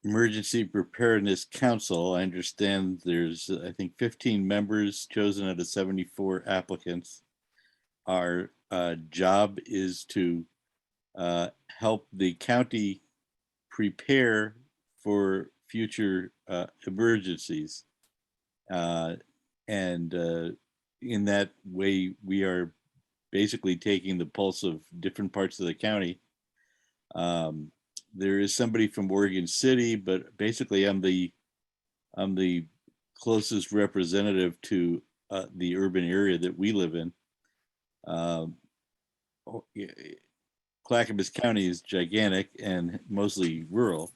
Emergency Preparedness Council. I understand there's, I think, 15 members chosen out of 74 applicants. Our job is to help the county prepare for future emergencies. And in that way, we are basically taking the pulse of different parts of the county. There is somebody from Oregon City, but basically I'm the closest representative to the urban area that we live in. Clackamas County is gigantic and mostly rural,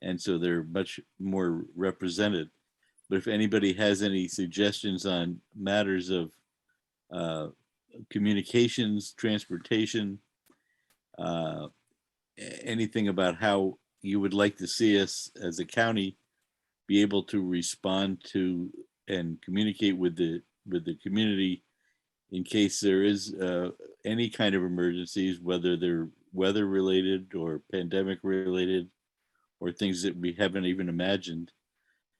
and so they're much more represented. But if anybody has any suggestions on matters of communications, transportation, anything about how you would like to see us as a county be able to respond to and communicate with the community in case there is any kind of emergencies, whether they're weather related or pandemic related or things that we haven't even imagined,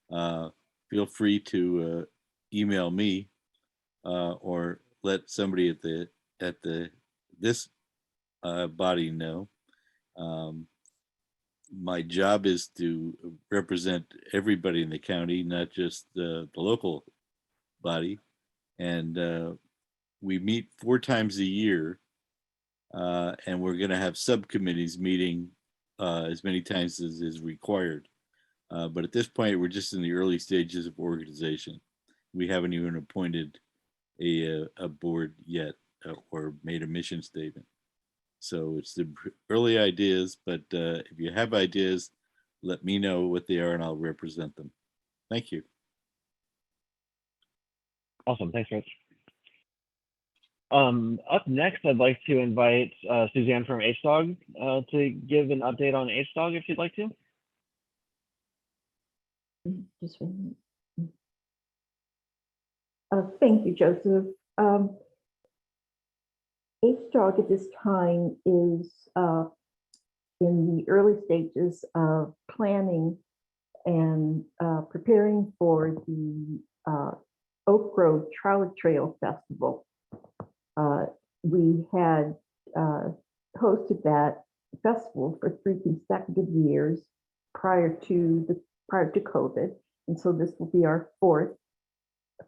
feel free to email me or let somebody at this body know. My job is to represent everybody in the county, not just the local body. And we meet 4 times a year, and we're going to have subcommittees meeting as many times as is required. But at this point, we're just in the early stages of organization. We haven't even appointed a board yet or made a mission statement. So it's the early ideas, but if you have ideas, let me know what they are and I'll represent them. Thank you. Awesome, thanks, Rich. Up next, I'd like to invite Suzanne from HDOG to give an update on HDOG if you'd like to. Just 1 minute. Thank you, Joseph. HDOG at this time is in the early stages of planning and preparing for the Oak Grove Trout Trail Festival. We had hosted that festival for 3 consecutive years prior to COVID, and so this will be our 4th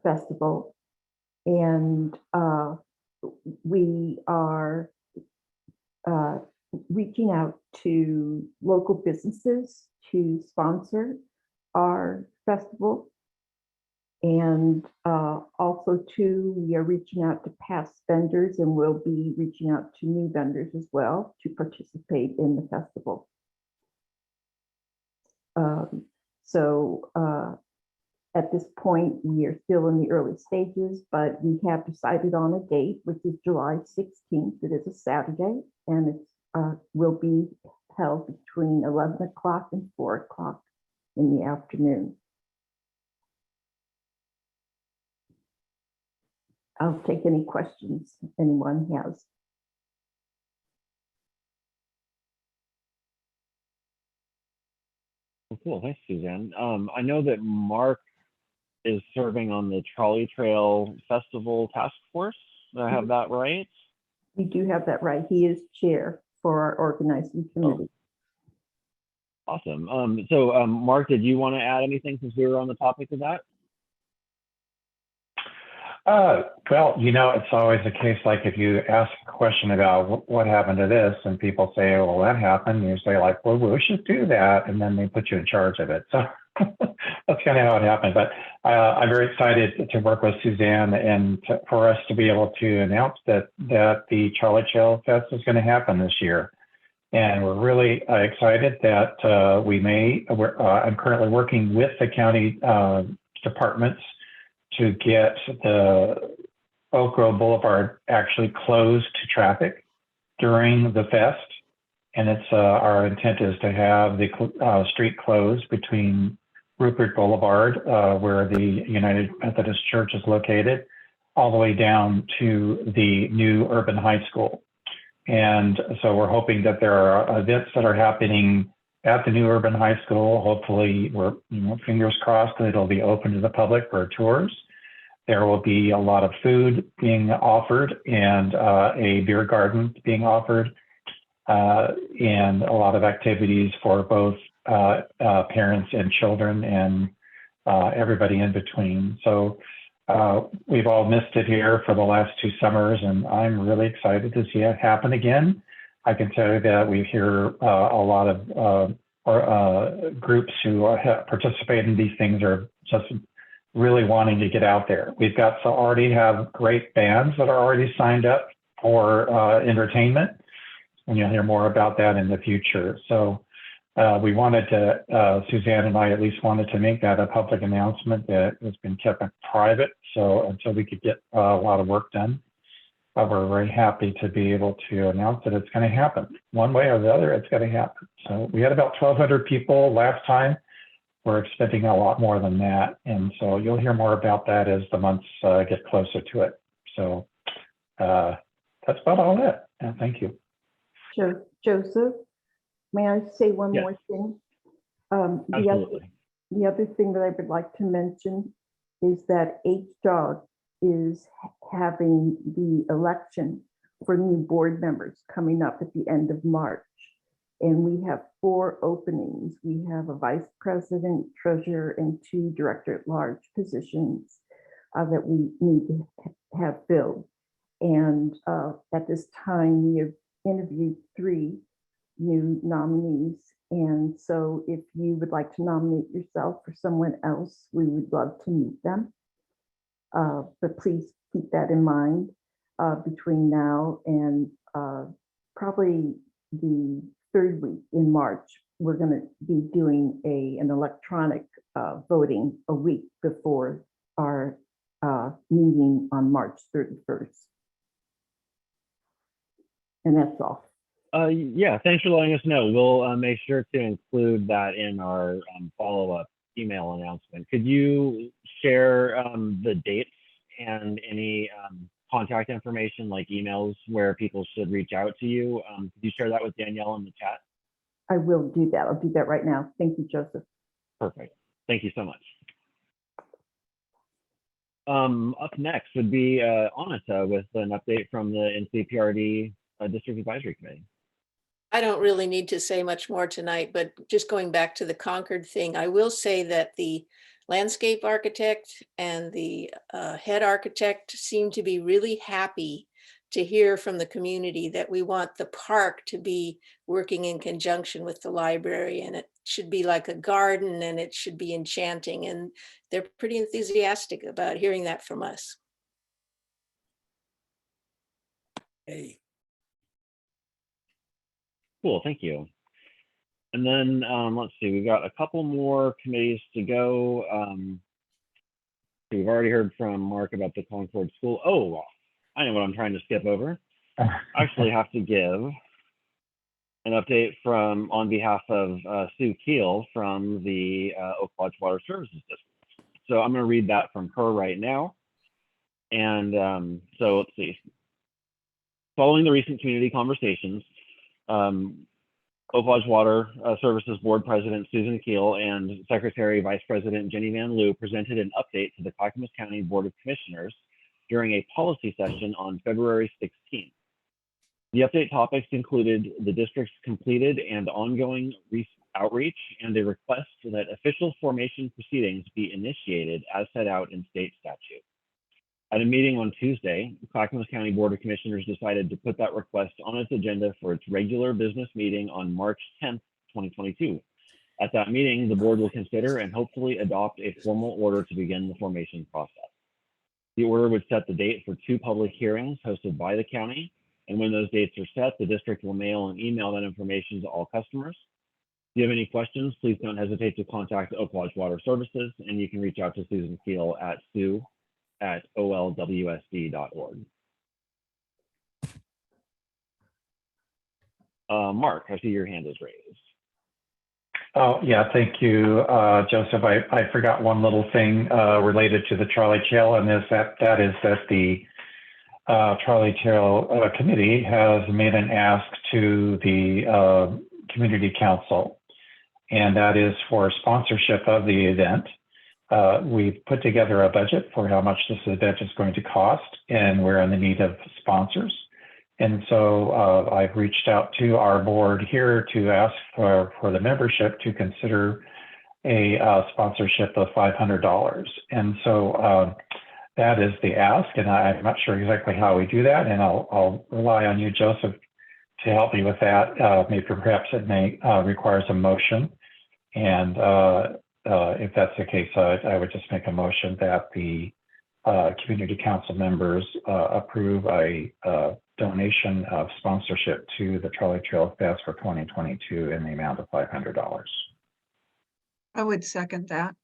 festival. And we are reaching out to local businesses to sponsor our festival. And also too, we are reaching out to past vendors, and we'll be reaching out to new vendors as well to participate in the festival. So at this point, we are still in the early stages, but we have decided on a date, which is July 16th. It is a Saturday, and it will be held between 11 o'clock and 4 o'clock in the afternoon. I'll take any questions anyone has. Well, cool. Thanks, Suzanne. I know that Mark is serving on the Trolley Trail Festival Task Force. Do I have that right? You do have that right. He is chair for our organizing committee. Awesome. Mark, did you want to add anything since we were on the topic of that? Well, it's always the case, like if you ask a question about what happened to this and people say, well, that happened, you say like, well, we should do that. And then they put you in charge of it. So that's kind of how it happened. But I'm very excited to work with Suzanne and for us to be able to announce that the Trolley Trail Fest is going to happen this year. And we're really excited that I'm currently working with the county departments to get the Oak Grove Boulevard actually closed to traffic during the fest. And it's our intent is to have the street closed between Rupert Boulevard, where the United Methodist Church is located, all the way down to the new urban high school. And so we're hoping that there are events that are happening at the new urban high school. Hopefully, we're fingers crossed that it'll be open to the public for tours. There will be a lot of food being offered and a beer garden being offered, and a lot of activities for both parents and children and everybody in between. So we've all missed it here for the last 2 summers, and I'm really excited to see it happen again. I can tell you that we hear a lot of groups who participate in these things are just really wanting to get out there. We've got to already have great bands that are already signed up for entertainment, and you'll hear more about that in the future. So we wanted to, Suzanne and I at least wanted to make that a public announcement that has been kept private, so until we could get a lot of work done. But we're very happy to be able to announce that it's going to happen. One way or the other, it's going to happen. So we had about 1,200 people last time. We're expecting a lot more than that. And so you'll hear more about that as the months get closer to it. So that's about all that. And thank you. Joseph, may I say one more thing? The other thing that I would like to mention is that HDOG is having the election for new board members coming up at the end of March. And we have 4 openings. We have a vice president, treasurer, and 2 director-at-large positions that we need to have filled. And at this time, we have interviewed 3 new nominees. And so if you would like to nominate yourself or someone else, we would love to meet them. But please keep that in mind between now and probably the 3rd week in March. We're going to be doing an electronic voting a week before our meeting on March 31st. And that's all. Yeah, thanks for letting us know. We'll make sure to include that in our follow-up email announcement. Could you share the dates and any contact information like emails where people should reach out to you? Could you share that with Danielle in the chat? I will do that. I'll do that right now. Thank you, Joseph. Perfect. Thank you so much. Up next would be Anita with an update from the NCPRD District Advisory Committee. I don't really need to say much more tonight, but just going back to the Concord thing, I will say that the landscape architect and the head architect seem to be really happy to hear from the community that we want the park to be working in conjunction with the library, and it should be like a garden and it should be enchanting. And they're pretty enthusiastic about hearing that from us. Hey. Cool, thank you. And then let's see, we've got a couple more committees to go. We've already heard from Mark about the Concord School. Oh, I know what I'm trying to skip over. I actually have to give an update from on behalf of Sue Keel from the Oak Lodge Water Services District. So I'm going to read that from her right now. And so let's see. Following the recent community conversations, Oak Lodge Water Services Board President Susan Keel and Secretary Vice President Jenny Van Loo presented an update to the Clackamas County Board of Commissioners during a policy session on February 16th. The update topics included the district's completed and ongoing outreach and a request that official formation proceedings be initiated as set out in state statute. At a meeting on Tuesday, the Clackamas County Board of Commissioners decided to put that request on its agenda for its regular business meeting on March 10th, 2022. At that meeting, the board will consider and hopefully adopt a formal order to begin the formation process. The order would set the date for 2 public hearings hosted by the county, and when those dates are set, the district will mail and email that information to all customers. If you have any questions, please don't hesitate to contact Oak Lodge Water Services, and you can reach out to Susan Keel at sue@olwsd.org. Mark, I see your hand is raised. Oh, yeah, thank you, Joseph. I forgot one little thing related to the trolley trail, and that is that the trolley trail committee has made an ask to the community council, and that is for sponsorship of the event. We've put together a budget for how much this event is going to cost, and we're in the need of sponsors. And so I've reached out to our board here to ask for the membership to consider a sponsorship of $500. And so that is the ask, and I'm not sure exactly how we do that, and I'll rely on you, Joseph, to help me with that. Maybe perhaps it may require some motion. And if that's the case, I would just make a motion that the community council members approve a donation of sponsorship to the Trolley Trail Fest for 2022 in the amount of $500. I would second that.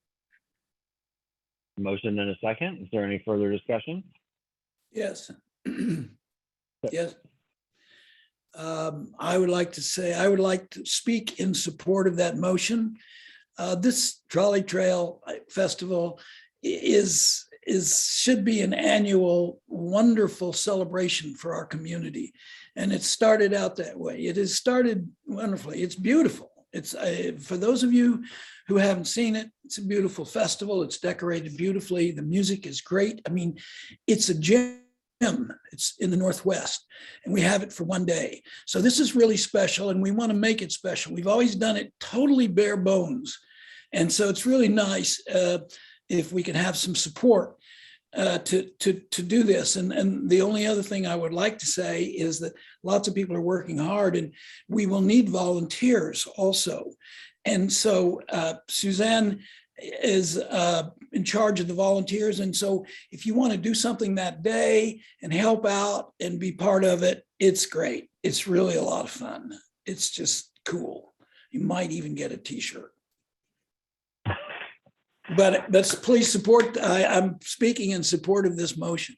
Motion and a second. Is there any further discussion? Yes. Yes. I would like to speak in support of that motion. This Trolley Trail Festival should be an annual wonderful celebration for our community. And it started out that way. It has started wonderfully. It's beautiful. It's for those of you who haven't seen it, it's a beautiful festival. It's decorated beautifully. The music is great. I mean, it's a gem. It's in the Northwest, and we have it for one day. So this is really special, and we want to make it special. We've always done it totally bare bones. And so it's really nice if we can have some support to do this. And the only other thing I would like to say is that lots of people are working hard, and we will need volunteers also. And so Suzanne is in charge of the volunteers. And so if you want to do something that day and help out and be part of it, it's great. It's really a lot of fun. It's just cool. You might even get a t-shirt. But please support, I'm speaking in support of this motion.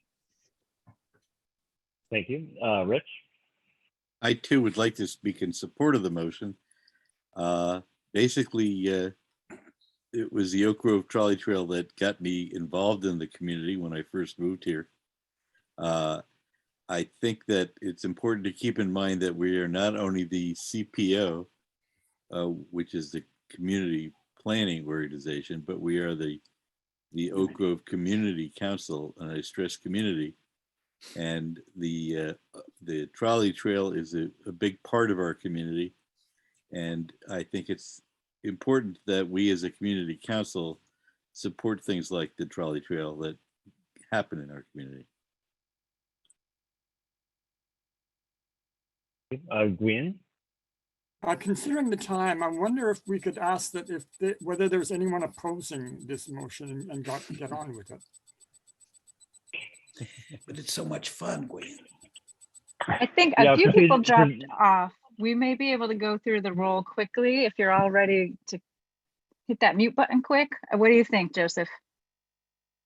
Thank you. Rich? I too would like to speak in support of the motion. Basically, it was the Oak Grove Trolley Trail that got me involved in the community when I first moved here. I think that it's important to keep in mind that we are not only the CPO, which is the community planning organization, but we are the Oak Grove Community Council, and I stress community. And the trolley trail is a big part of our community, and I think it's important that we as a community council support things like the trolley trail that happen in our community. Gwen? Considering the time, I wonder if we could ask that whether there's anyone opposing this motion and get on with it. But it's so much fun, Gwen. I think a few people dropped off. we may be able to go through the roll quickly if you're all ready to hit that mute button quick. What do you think, Joseph?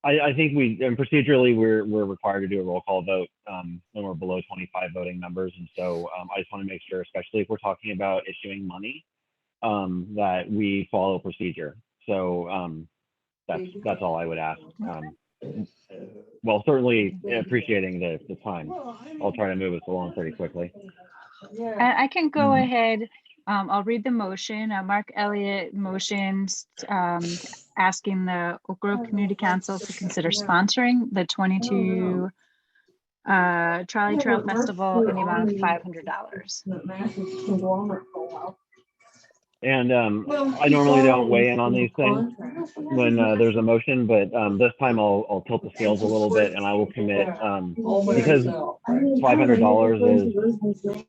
I think and procedurally we're required to do a roll call vote when we're below 25 voting members, and so I just want to make sure, especially if we're talking about issuing money, that we follow procedure. So that's all I would ask. Well, certainly appreciating the time. I'll try to move us along pretty quickly. I can go ahead. I'll read the motion. Mark Elliott motions asking the Oak Grove Community Council to consider sponsoring the 22 Trolley Trail Festival in the amount of $500. And I normally don't weigh in on these things when there's a motion, but this time I'll tilt the scales a little bit, and I will commit because $500 is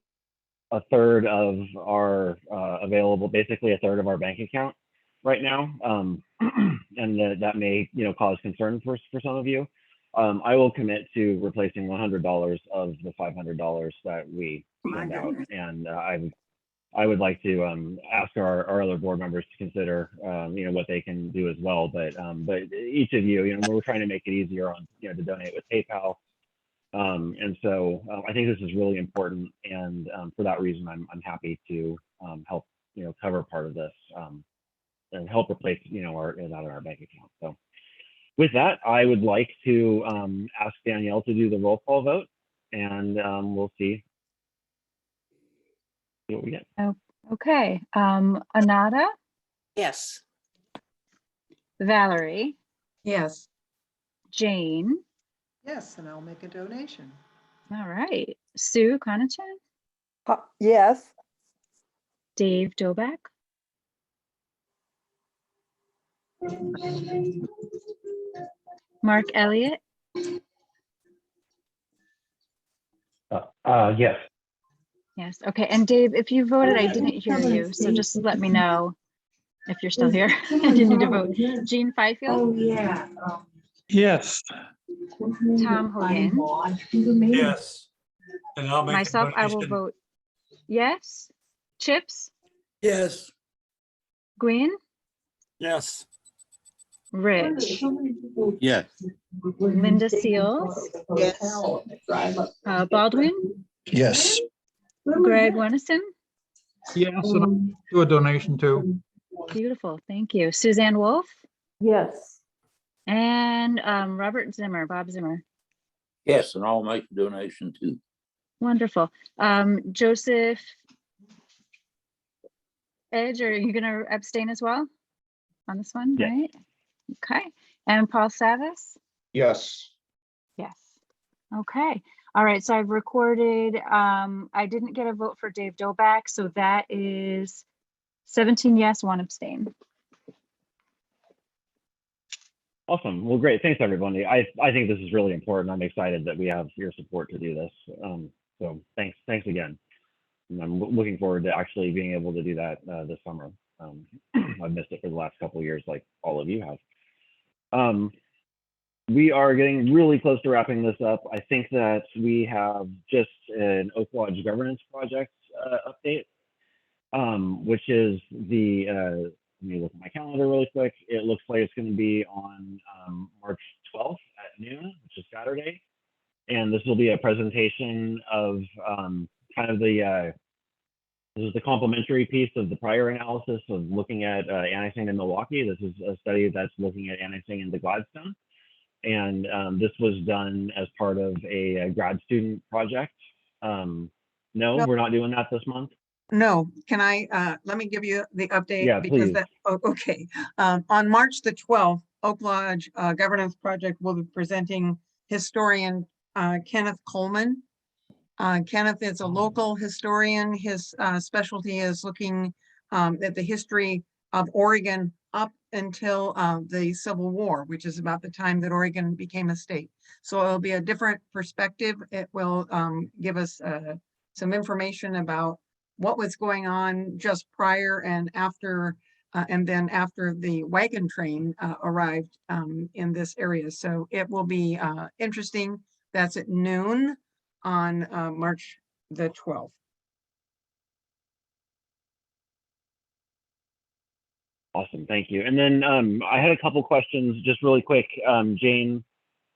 a third of our available, basically a third of our bank account right now, and that may cause concern for some of you. I will commit to replacing $100 of the $500 that we send out, and I would like to ask our other board members to consider what they can do as well. But each of you, we're trying to make it easier on to donate with PayPal. And so I think this is really important, and for that reason, I'm happy to help cover part of this and help replace our bank account. So with that, I would like to ask Danielle to do the roll call vote, and we'll see what we get. Oh, okay. Anada, Yes. Valerie, Yes. Jane. Yes, and I'll make a donation. All right. Sue Connaughton, Yes. Dave Doback, Mark Elliott, Yes. yes. Okay. And Dave, if you voted, I didn't hear you. So just let me know if you're still here and you need to vote. Jean Fifield. Oh, yeah. Yes. Tom Hogan. Yes. And I'll make Myself, a I will donation. vote yes. Chips, Yes. Gwyn, Yes. Rich, Yes. Linda Seals, Yes. Baldwin, Yes. Greg Winnison. Yes, and I'll do a donation too. Beautiful. Thank you. Suzanne Wolf Yes. and Robert Zimmer, Bob Zimmer. Yes, and I'll make a donation too. Wonderful. Joseph Edge, are you going to abstain as well on this one? Yes. Right. Okay. And Paul Savas? Yes. Yes. Okay. All right. So I've recorded. I didn't get a vote for Dave Doback. So that is 17 yes, 1 abstain. Awesome. Well, great. Thanks, everybody. I think this is really important. I'm excited that we have your support to do this. So thanks again. And I'm looking forward to actually being able to do that this summer. I've missed it for the last couple of years, like all of you have. We are getting really close to wrapping this up. I think that we have just an Oak Lodge governance project update, which is the, let me look at my calendar really quick. It looks like it's going to be on March 12th at noon, which is Saturday. And this will be a presentation of kind of this is the complementary piece of the prior analysis of looking at annexing in Milwaukee. This is a study that's looking at annexing into Gladstone. And this was done as part of a grad student project. No, we're not doing that this month. No, can I, let me give you the update? Yeah, because please. that, oh, okay. On March the 12th, Oak Lodge Governance Project will be presenting historian Kenneth Coleman. Kenneth is a local historian. His specialty is looking at the history of Oregon up until the Civil War, which is about the time that Oregon became a state. So it'll be a different perspective. It will give us some information about what was going on just prior and after, and then after the wagon train arrived in this area. So it will be interesting. That's at noon on March the 12th. Awesome, thank you. And then I had a couple questions, just really quick. Jane,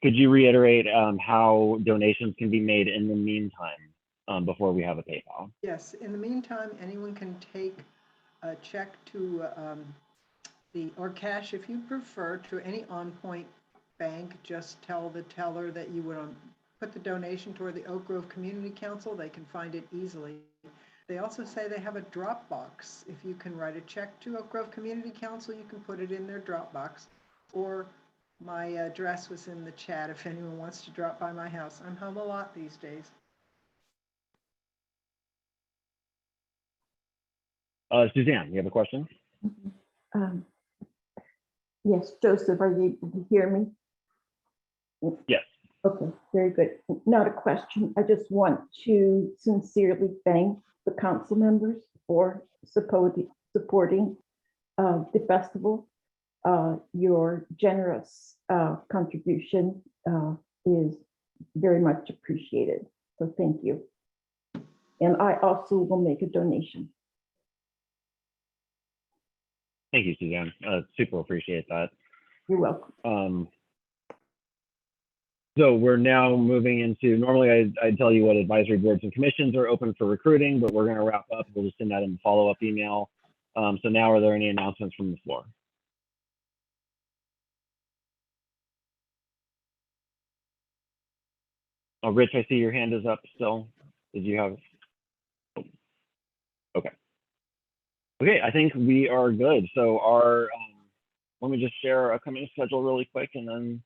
could you reiterate how donations can be made in the meantime before we have a PayPal? Yes, in the meantime, anyone can take a check to or cash if you prefer, to any on-point bank. Just tell the teller that you would put the donation toward the Oak Grove Community Council. They can find it easily. They also say they have a Dropbox. If you can write a check to Oak Grove Community Council, you can put it in their Dropbox. Or my address was in the chat if anyone wants to drop by my house. I'm home a lot these days. Suzanne, you have a question? Yes, Joseph, are you able to hear me? Yes. Okay, very good. Not a question. I just want to sincerely thank the council members for supporting the festival. Your generous contribution is very much appreciated. So thank you. And I also will make a donation. Thank you, Suzanne. Super appreciate that. You're welcome. So we're now moving into, normally I'd tell you what advisory boards and commissions are open for recruiting, but we're going to wrap up. We'll just send that in the follow-up email. So now, are there any announcements from the floor? Oh, Rich, I see your hand is up still. Did you have? Okay. Okay, I think we are good. So our, let me just share our upcoming schedule really quick and then.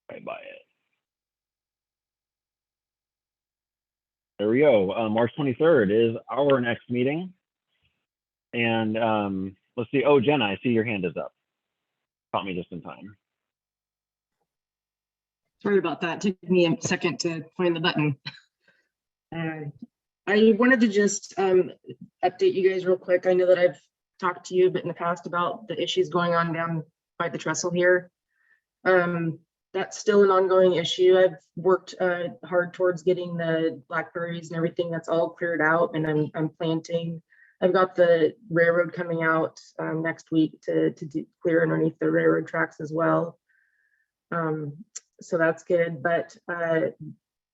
Right by it. There we go. March 23rd is our next meeting. And let's see. Oh, Jenna, I see your hand is up. Caught me just in time. Sorry about that. Took me a second to find the button. I wanted to just update you guys real quick. I know that I've talked to you a bit in the past about the issues going on down by the trestle here. That's still an ongoing issue. I've worked hard towards getting the blackberries and everything that's all cleared out, and I'm planting. I've got the railroad coming out next week to clear underneath the railroad tracks as well. So that's good, but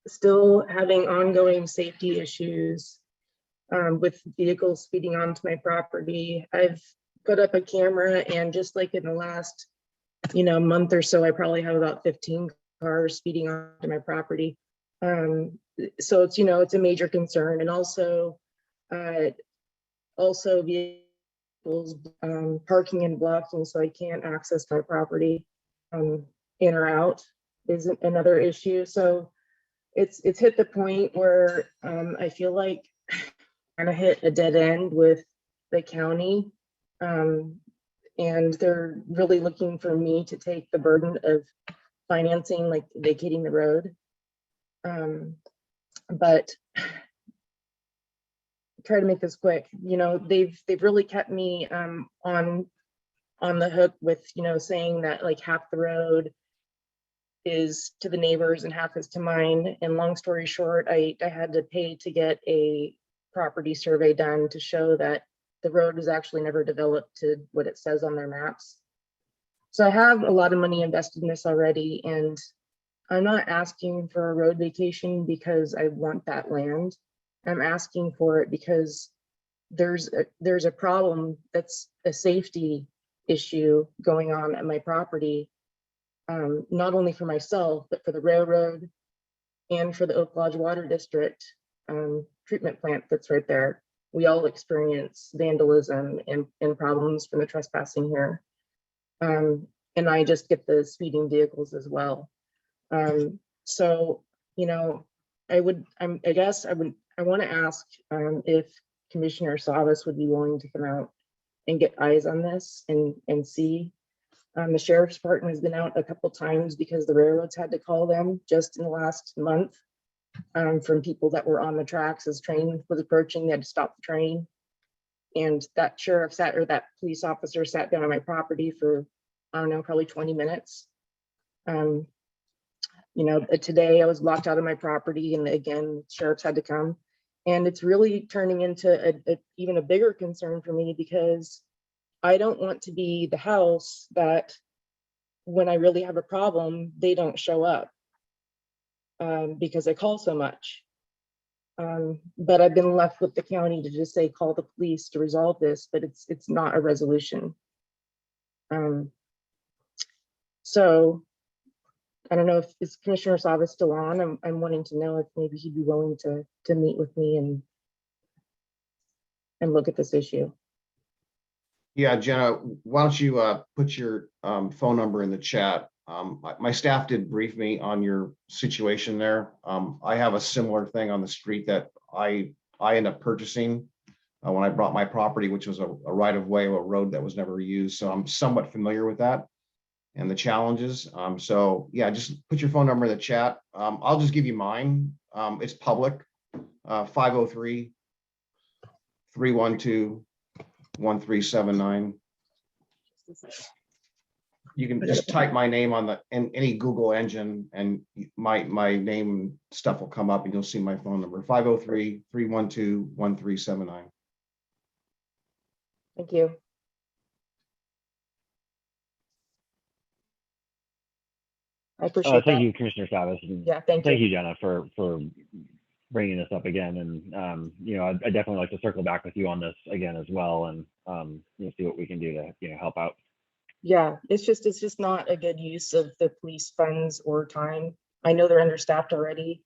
still having ongoing safety issues with vehicles speeding onto my property. I've put up a camera, and just like in the last month or so, I probably have about 15 cars speeding onto my property. So it's, it's a major concern. And also vehicles parking and blocking so I can't access my property in or out is another issue. So it's hit the point where I feel like I'm gonna hit a dead end with the county. And they're really looking for me to take the burden of financing, like vacating the road. But try to make this quick. They've really kept me on the hook with saying that like half the road is to the neighbors and half is to mine. And long story short, I had to pay to get a property survey done to show that the road was actually never developed to what it says on their maps. So I have a lot of money invested in this already, and I'm not asking for a road vacation because I want that land. I'm asking for it because there's a problem that's a safety issue going on at my property, not only for myself, but for the railroad and for the Oak Lodge Water District treatment plant that's right there. We all experience vandalism and problems from the trespassing here. And I just get the speeding vehicles as well. So, I want to ask if Commissioner Savas would be willing to come out and get eyes on this and see. The sheriff's department has been out a couple times because the railroads had to call them just in the last month. From people that were on the tracks as train was approaching, they had to stop the train. And that that police officer sat down on my property for, I don't know, probably 20 minutes. You know, today I was locked out of my property and again, sheriffs had to come. And it's really turning into even a bigger concern for me because I don't want to be the house that when I really have a problem, they don't show up because I call so much. But I've been left with the county to just say, call the police to resolve this, but it's not a resolution. So I don't know if is Commissioner Sava still on. I'm wanting to know if maybe he'd be willing to meet with me and look at this issue. Yeah, Jenna, why don't you put your phone number in the chat? My staff did brief me on your situation there. I have a similar thing on the street that I ended up purchasing when I bought my property, which was a right of way, a road that was never used. So I'm somewhat familiar with that and the challenges. So yeah, just put your phone number in the chat. I'll just give you mine. It's public, 503-312-1379. You can just type my name on any Google engine and my name stuff will come up and you'll see my phone number, 503-312-1379. Thank you. I appreciate that. Thank you, Commissioner Chavez. Yeah, thank you, Jenna, for bringing this up again. And you know, I definitely like to circle back with you on this again as well, and you know, see what we can do to help out. Yeah, it's just not a good use of the police funds or time. I know they're understaffed already,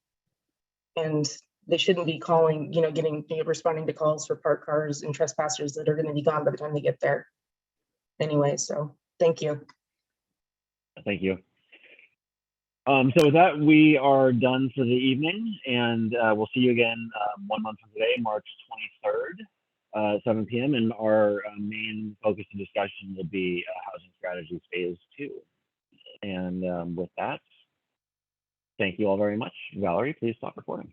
and they shouldn't be calling, responding to calls for parked cars and trespassers that are going to be gone by the time they get there. Anyway, so thank you. Thank you. So with that, we are done for the evening, and we'll see you again 1 month from today, March 23rd, 7 p.m. And our main focus of discussion will be housing strategies phase 2. And with that, thank you all very much. Valerie, please stop recording.